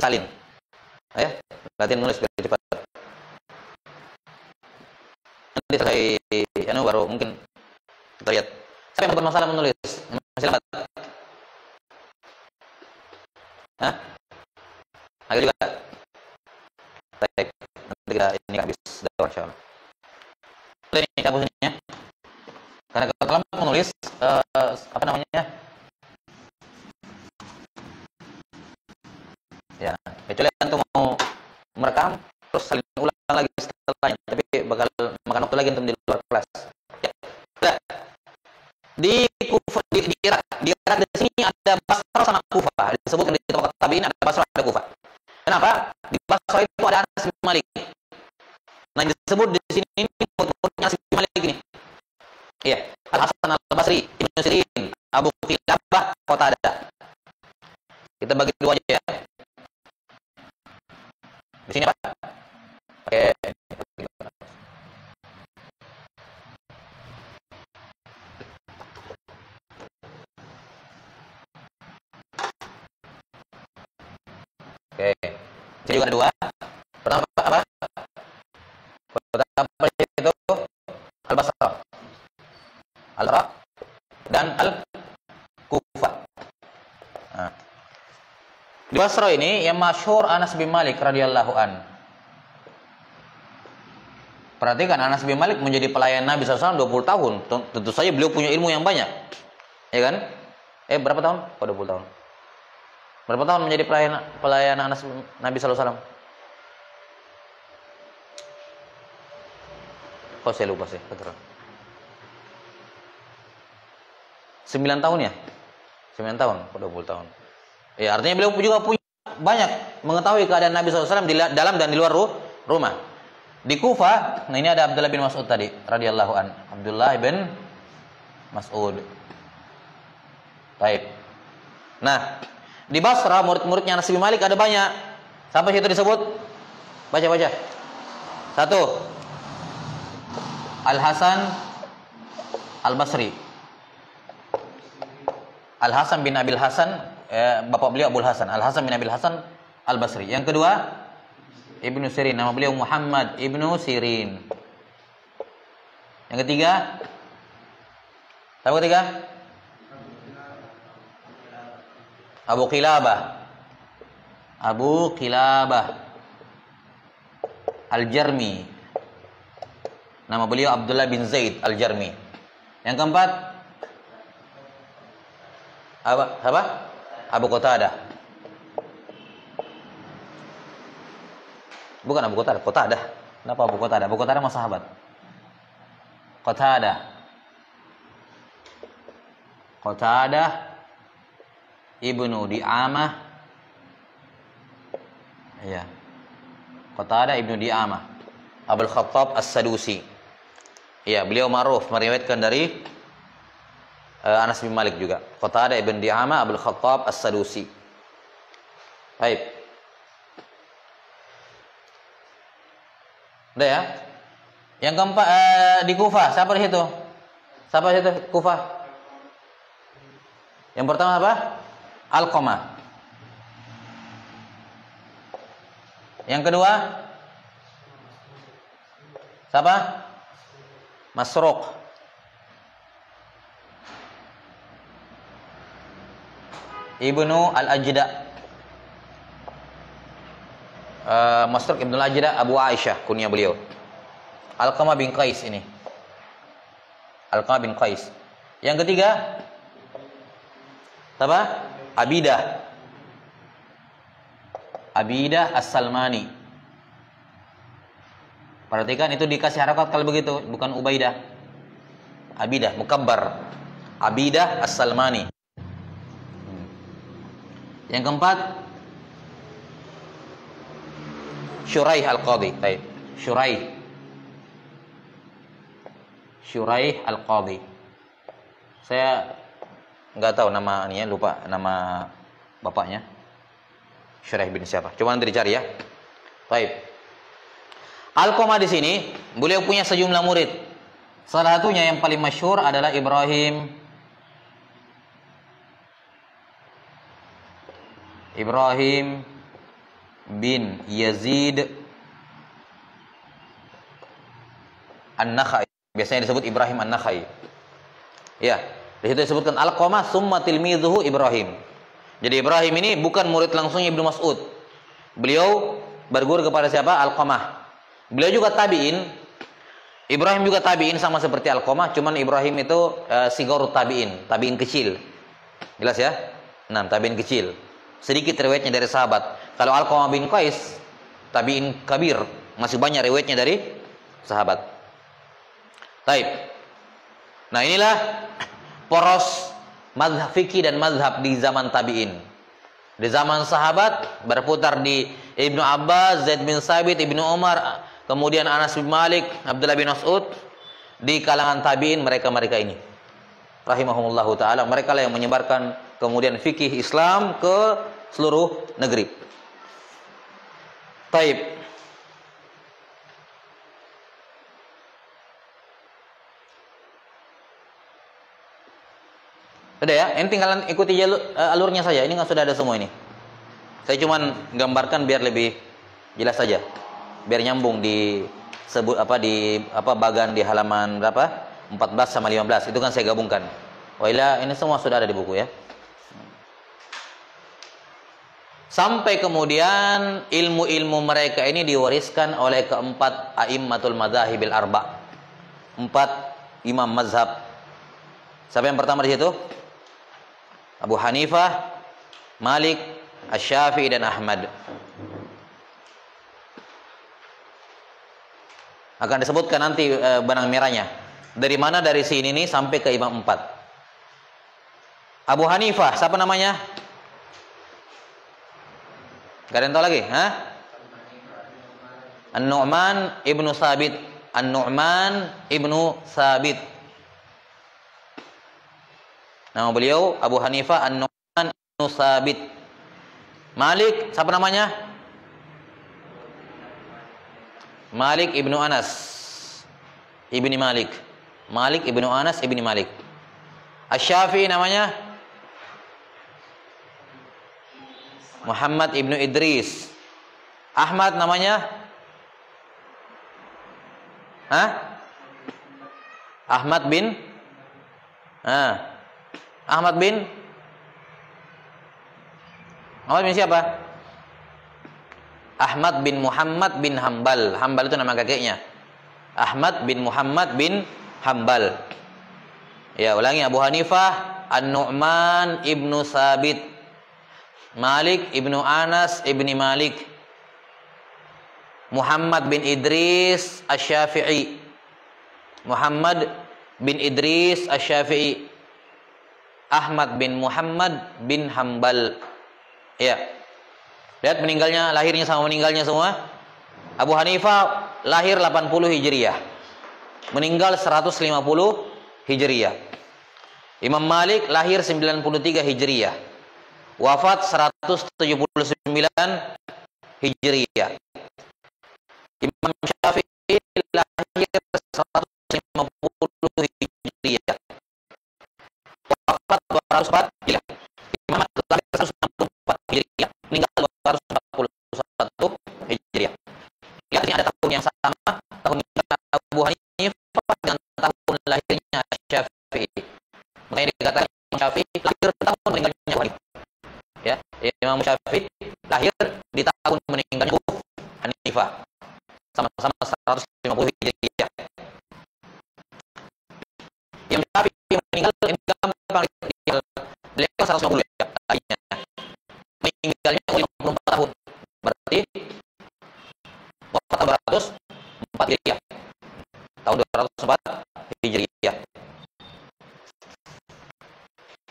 Speaker 1: salin. Ya. Latihan menulis biar cepat. Nanti selesai baru mungkin kita lihat. Siapa yang bermasalah menulis? Masih lambat. Hah? Agak juga. Baik. Nanti kita ini habis dakwah insyaallah. Ini kampus ini ya. Karena kalau menulis apa namanya? Ya, kecuali antum mau merekam terus salin ulang lagi setelahnya, tapi bakal makan waktu lagi antum di luar kelas. Ya. Nah, di Kufah di Irak di sini ada Basra sama Kufah. Disebutkan di Tabaqat Tabi'in ada Basra ada Kufah. Kenapa? Di Basra itu ada Anas bin Malik. Nah, yang disebut di sini ini murid-muridnya Anas bin Malik ini. Iya, Al-Hasan Al-Basri, Ibnu Sirin, Abu Qilabah, Qatadah. Kita bagi dua aja ya. Di sini apa? Pakai Saya juga ada dua. Pertama apa? Pertama itu Al-Basrah, Al-Iraq, dan Al-Kufah. Nah, di Basrah ini yang masyhur Anas bin Malik radhiyallahu an. Perhatikan, Anas bin Malik menjadi pelayan Nabi SAW 20 tahun. Tentu saja beliau punya ilmu yang banyak. Ya kan? Berapa tahun? Oh, 20 tahun. Berapa tahun menjadi pelayan Anas Nabi SAW? Kok saya lupa sih? 9 tahun ya? 9 tahun, 20 tahun. Ya, artinya beliau juga punya banyak mengetahui keadaan Nabi SAW di dalam dan di luar rumah. Di Kufah, nah ini ada Abdullah bin Mas'ud tadi, radhiyallahu an. Abdullah bin Mas'ud. Baik. Nah, di Basrah murid-muridnya Anas bin Malik ada banyak. Sampai situ disebut. Baca. Satu, Al-Hasan Al-Basri. Al-Hasan bin Abil Hasan, bapak beliau Abul Hasan. Al-Hasan bin Abil Hasan Al-Basri. Yang kedua, Ibnu Sirin, nama beliau Muhammad Ibnu Sirin. Yang ketiga, siapa ketiga? Abu Qilabah Al-Jarmi. Nama beliau Abdullah bin Zaid Al-Jarmi. Yang keempat, apa? Abu Qatadah. Bukan Abu Qatadah, Qatadah. Kenapa Abu Qatadah? Abu Qatadah mah sahabat. Qatadah Ibnu Di'amah. Ya. Qatadah Ibnu Di'amah Abul Khattab As-Sadusi. Ya, beliau ma'ruf meriwayatkan dari Anas bin Malik juga. Qatadah Ibnu Di'amah Abul Khattab As-Sadusi. Baik. Udah ya? Yang keempat di Kufah, siapa di situ? Kufah? Yang pertama apa? Alqamah. Yang kedua? Siapa? Masruq. Ibnu Al-Ajda. Masruq Ibnu Al-Ajda Abu Aisyah kunyah beliau. Alqamah bin Qais ini. Alqamah bin Qais. Yang ketiga? Siapa? Abidah As-Salmani. Perhatikan itu dikasih harakat kalau begitu, bukan Ubaidah. Abidah, mukabbar. Abidah As-Salmani. Yang keempat, Syuraih Al-Qadhi. Baik. Syuraih Al-Qadhi. Saya nggak tahu nama ininya, lupa nama bapaknya. Syuraih bin siapa? Coba nanti dicari ya. Baik. Alqamah di sini beliau punya sejumlah murid. Salah satunya yang paling masyhur adalah Ibrahim bin Yazid An-Nakhai. Biasanya disebut Ibrahim An-Nakhai. Ya, di situ disebutkan Alqamah summa tilmidzuhu Ibrahim. Jadi Ibrahim ini bukan murid langsungnya Ibnu Mas'ud. Beliau berguru kepada siapa? Alqamah. Beliau juga tabi'in. Ibrahim juga tabi'in sama seperti Alqamah, cuman Ibrahim itu sigharut tabi'in kecil. Jelas ya? Nah, tabi'in kecil. Sedikit riwayatnya dari sahabat. Kalau Alqamah bin Qais, tabi'in kabir, masih banyak riwayatnya dari sahabat. Baik. Nah, inilah poros mazhab fikih dan mazhab di zaman tabi'in. Di zaman sahabat berputar di Ibnu Abbas, Zaid bin Sabit, Ibnu Umar, kemudian Anas bin Malik, Abdullah bin Mas'ud. Di kalangan tabi'in mereka ini rahimahumullahu taala, mereka lah yang menyebarkan kemudian fikih Islam ke seluruh negeri. Taib. Sudah ya, ini tinggal ikuti alurnya saja. Ini nggak sudah ada semua ini. Saya cuman gambarkan biar lebih Jelas saja. Biar nyambung di sebut apa di apa bagan di halaman berapa? 14 sama 15. Itu kan saya gabungkan. Wailah ini semua sudah ada di buku ya. Sampai kemudian ilmu-ilmu mereka ini diwariskan oleh keempat a'immatul madzahibil arba'. 4 imam mazhab. Siapa yang pertama di situ? Abu Hanifah, Malik, Asy-Syafi'i dan Ahmad. Akan disebutkan nanti benang merahnya. Dari mana dari sini nih sampai ke imam 4. Abu Hanifah, siapa namanya? Gak ada yang tahu lagi? Hah? An-Nu'man ibnu Sabit. An-Nu'man ibnu Sabit. Nama beliau Abu Hanifah An-Nu'man ibnu Sabit. Malik, siapa namanya? Malik ibnu Anas ibni Malik. Malik ibnu Anas ibni Malik. Asy-Syafi'i namanya Muhammad ibnu Idris. Ahmad namanya? Hah? Ahmad bin? Ahmad bin? Ahmad bin siapa? Ahmad bin Muhammad bin Hambal. Hambal itu nama kakeknya. Ahmad bin Muhammad bin Hambal. Ya, ulangi. Abu Hanifah An-Nu'man ibnu Sabit. Malik ibnu Anas ibni Malik. Muhammad bin Idris Asy-Syafi'i. Muhammad bin Idris Asy-Syafi'i. Ahmad bin Muhammad bin Hambal. Ya. Lihat meninggalnya, lahirnya sama meninggalnya semua. Abu Hanifah lahir 80 Hijriah. Meninggal 150 Hijriah. Imam Malik lahir 93 Hijriah. Wafat 179 Hijriah. Imam Syafi'i lahir 150 Hijriah. Wafat 204 Hijriah. Imam Ahmad lahir 164 Hijriah. Meninggal 241 Hijriah. Lihat ini ada tahun yang sama, tahun Abu Hanifah dengan tahun lahirnya Syafi'i. Makanya dikatakan Imam Syafi'i lahir tahun meninggalnya Abu Hanifah. Ya, Imam Syafi'i lahir di tahun meninggalnya Abu Hanifah. Sama-sama 150 Hijriah. Imam Syafi'i meninggal gampang beliau 150 ya, lainnya. Meninggalnya 54 tahun. Berarti wafat 204 Hijriah. Tahun 204 Hijriah.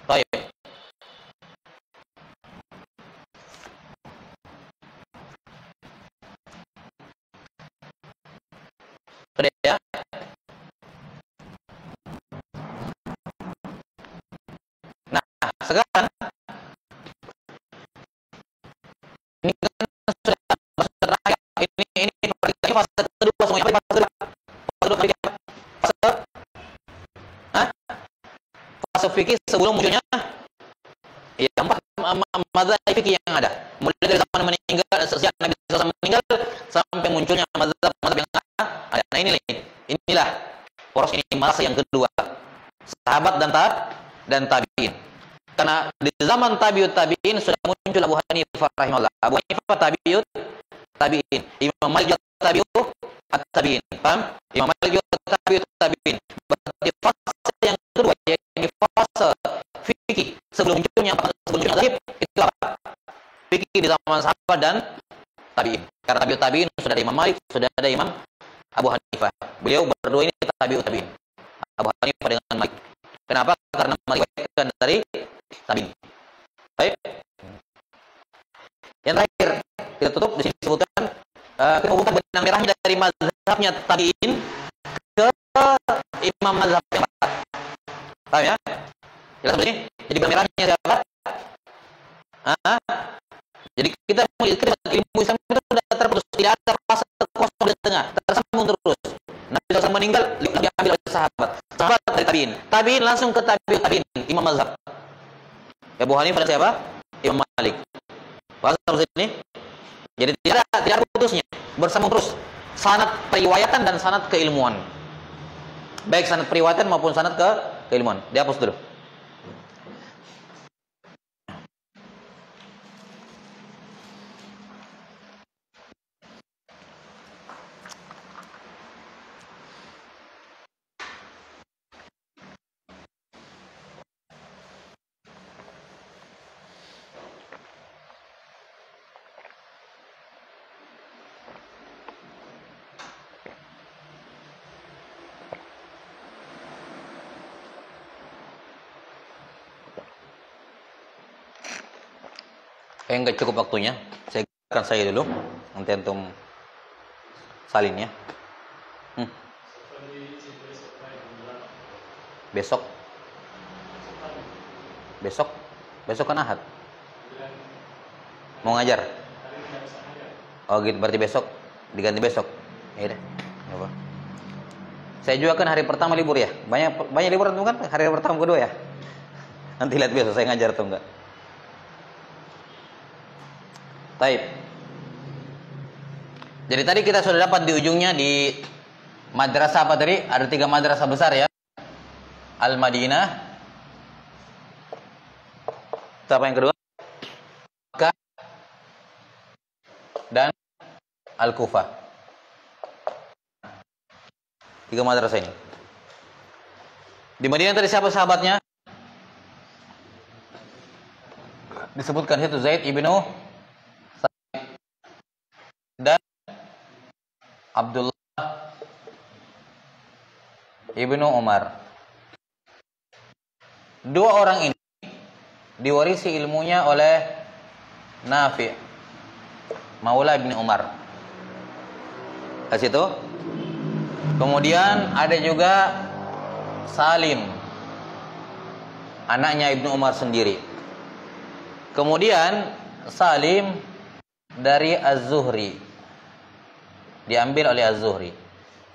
Speaker 1: Baik. Sudah ya? Nah, sekarang ini kan sudah fase terakhir. Ini fase kedua semuanya. Fase kedua. Fase fikih sebelum munculnya ya 4 mazhab fikih yang ada. Mulai dari zaman meninggal sejak Nabi SAW meninggal sampai munculnya mazhab yang ada. Nah, inilah poros ini masa yang kedua. Sahabat dan tabi'in. Karena di zaman tabi'ut tabi'in sudah muncul Abu Hanifah rahimahullah. Abu Hanifah tabi'in. Imam Malik juga tabi'in. Paham? Imam Malik juga tabi'in. Berarti fase yang kedua yaitu fase fikih sebelum munculnya zahir itu apa? Fikih di zaman sahabat dan tabi'in. Karena tabi'ut tabi'in sudah ada Imam Malik, sudah ada Imam Abu Hanifah. Beliau berdua ini tabi'ut tabi'in. Abu Hanifah dengan Malik. Kenapa? Karena Malik kan dari tabi'in. Baik. Yang terakhir kita tutup di sini disebutkan kita buka benang merahnya dari mazhabnya tabi'in ke imam mazhab yang empat. Paham ya? Jelas begini? Jadi benang merahnya siapa? Jadi kita ilmu Islam itu sudah terputus, tidak ada fase kosong di tengah, tersambung terus. Nabi SAW meninggal, diambil oleh sahabat dari tabi'in. Tabi'in langsung ke tabi'in, imam mazhab. Abu Hanifah dan siapa? Imam Malik. Paham sampai sini? Jadi tidak ada putusnya, bersambung terus. Sanad periwayatan dan sanad keilmuan. Baik sanad periwayatan maupun sanad keilmuan. Dihapus dulu. Enggak cukup waktunya. Saya dulu. Nanti antum salin ya. Besok. Besok kan Ahad. Mau ngajar? Oh gitu, berarti besok diganti besok. Ya udah. Apa? Saya juga kan hari pertama libur ya. Banyak libur antum kan? Hari pertama kedua ya. Nanti lihat besok saya ngajar atau enggak. Baik. Jadi tadi kita sudah dapat di ujungnya di madrasah apa tadi? Ada 3 madrasah besar ya. Al-Madinah. Apa yang kedua? Makkah dan Al-Kufah. 3 madrasah ini. Di Madinah tadi siapa sahabatnya? Disebutkan itu Zaid ibnu dan Abdullah ibnu Umar. 2 orang ini diwarisi ilmunya oleh Nafi' Maula ibnu Umar. Ke situ. Kemudian ada juga Salim, anaknya Ibnu Umar sendiri. Kemudian Salim dari Az-Zuhri, diambil oleh Az-Zuhri.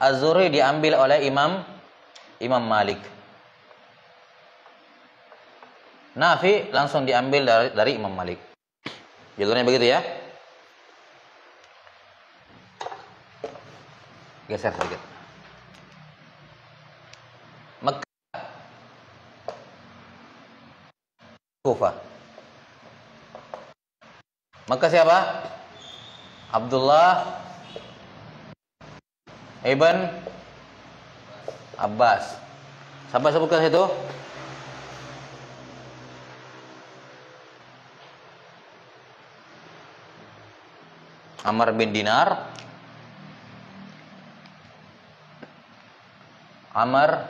Speaker 1: Az-Zuhri diambil oleh Imam Malik. Nafi langsung diambil dari Imam Malik. Jalurnya begitu ya. Geser sedikit. Makkah, Kufah. Maka siapa? Abdullah ibn Abbas. Siapa sebutkan situ? Amr bin Dinar, Amr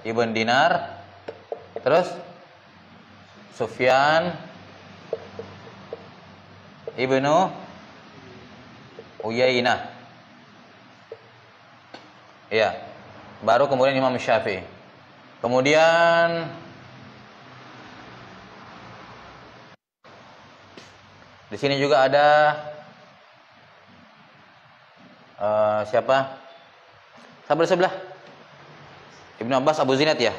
Speaker 1: ibn Dinar, terus Sufyan ibnu Uyainah. Ya. Baru kemudian Imam Syafi'i. Kemudian di sini juga ada siapa? Sabar sebelah. Ibnu Abbas Abu Zinad ya.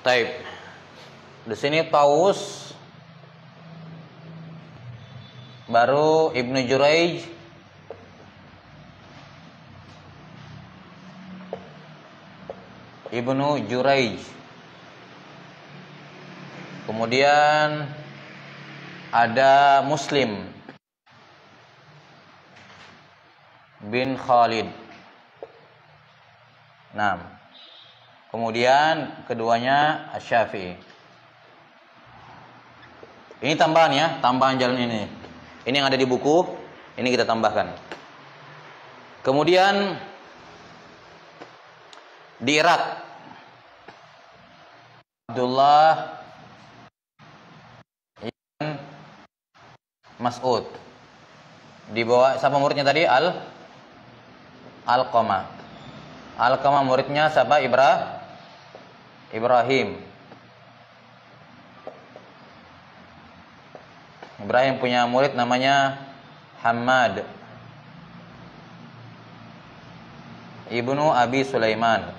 Speaker 1: Taib. Di sini Taus, baru Ibnu Juraij, kemudian ada Muslim bin Khalid. Nah, kemudian keduanya Asy-Syafi'i. Ini tambahan ya, tambahan jalan ini. Ini yang ada di buku, ini kita tambahkan. Kemudian di Irak, Abdullah Mas'ud. Di bawah siapa muridnya tadi? Alqamah. Alqamah muridnya siapa? Ibrahim. Ibrahim punya murid namanya Hammad Ibnu Abi Sulaiman.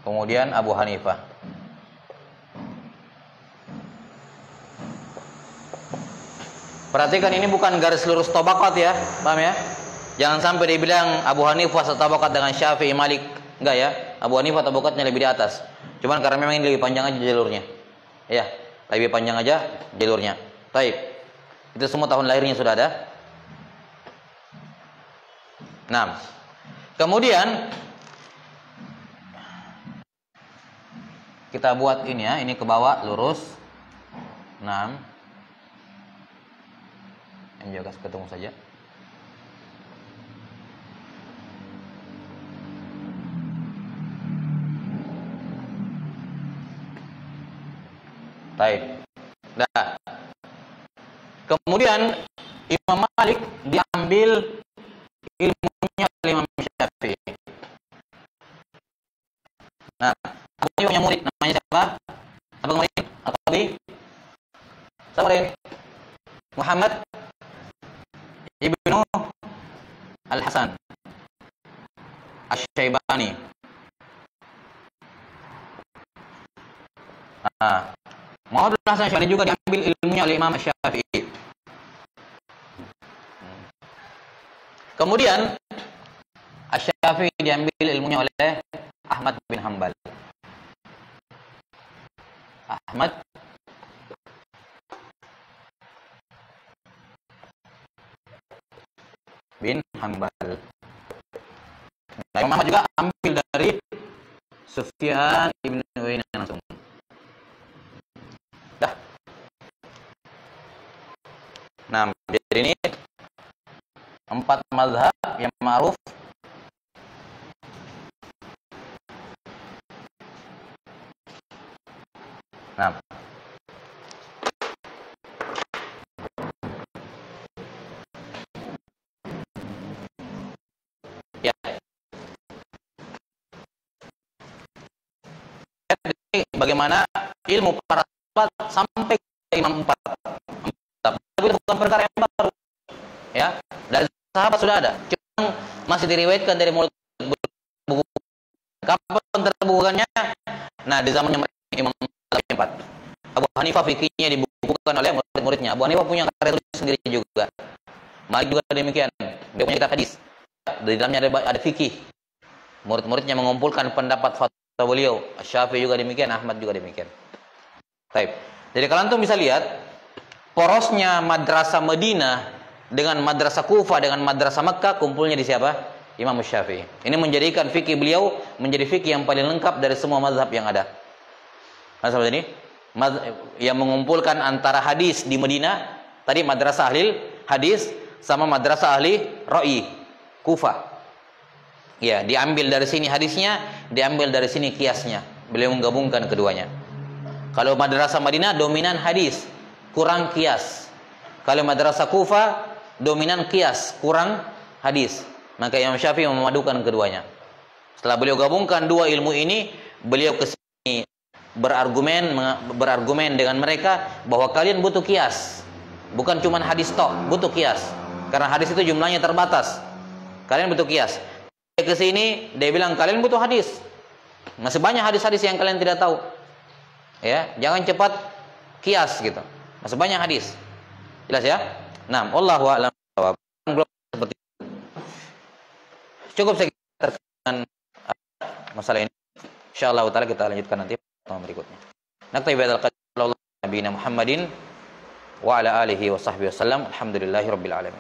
Speaker 1: Kemudian Abu Hanifah. Perhatikan, ini bukan garis lurus tabaqat ya, paham ya? Jangan sampai dibilang Abu Hanifah setabakat dengan Syafi'i, Malik. Enggak ya, Abu Hanifah tabaqatnya lebih di atas. Cuman karena memang ini lebih panjang aja jalurnya. Ya, lebih panjang aja jalurnya. Baik. Itu semua tahun lahirnya sudah ada. Nah, kemudian kita buat ini ya, ini ke bawah lurus. 6. Yang juga ketemu saja. Baik. Nah, kemudian Imam Malik diambil ilmunya oleh Imam Syafi'i. Nah, aku punya murid namanya siapa? Apa murid? Al-Qadi? Siapa murid? Muhammad Ibnu Al-Hasan Asy-Syaibani. Nah, Muhammad Al-Hasan Asy-Syaibani juga diambil ilmunya oleh Imam Syafi'i. Kemudian Asy-Syafi'i diambil ilmunya oleh Ahmad bin Hanbal. Ahmad bin Hanbal. Nah, Imam Ahmad juga ambil dari Sufyan ibn Uyainah langsung. Dah. Nah, jadi ini 4 mazhab yang ma'ruf. Nah, ya. Jadi bagaimana ilmu para sahabat sampai ke Imam 4. Itu bukan perkara yang baru. Ya, dari sahabat sudah ada. Cuma masih diriwayatkan dari mulut buku. Kapan terbukukannya? Nah, di zamannya Imam 4. Abu Hanifah fikihnya dibukukan oleh murid-muridnya. Abu Hanifah punya karya tulis sendiri juga. Malik juga demikian. Dia punya kitab hadis. Di dalamnya ada fikih. Murid-muridnya mengumpulkan pendapat fatwa beliau. Syafi'i juga demikian, Ahmad juga demikian. Baik. Jadi kalian tuh bisa lihat porosnya madrasah Madinah dengan madrasah Kufah dengan madrasah Makkah, kumpulnya di siapa? Imam Syafi'i. Ini menjadikan fikih beliau menjadi fikih yang paling lengkap dari semua mazhab yang ada. Mazhab ini yang mengumpulkan antara hadis di Madinah, tadi madrasah ahli hadis sama madrasah ahli ra'i Kufah. Ya, diambil dari sini hadisnya, diambil dari sini kiasnya. Beliau menggabungkan keduanya. Kalau madrasah Madinah dominan hadis, kurang kias. Kalau madrasah Kufah dominan kias, kurang hadis. Maka Imam Syafi'i memadukan keduanya. Setelah beliau gabungkan dua ilmu ini, beliau ke sini berargumen dengan mereka bahwa kalian butuh kias. Bukan cuma hadis tok, butuh kias. Karena hadis itu jumlahnya terbatas. Kalian butuh kias. Dia ke sini, dia bilang kalian butuh hadis. Masih banyak hadis-hadis yang kalian tidak tahu. Ya, jangan cepat kias gitu. Masih banyak hadis. Jelas ya? Nah, wallahu a'lam. Seperti cukup saya terkait masalah ini. Insyaallah taala kita lanjutkan nanti pertemuan berikutnya. Naktabi bihadzal qadri Muhammadin wa ala alihi wa sahbihi wasallam. Alhamdulillahirabbil alamin.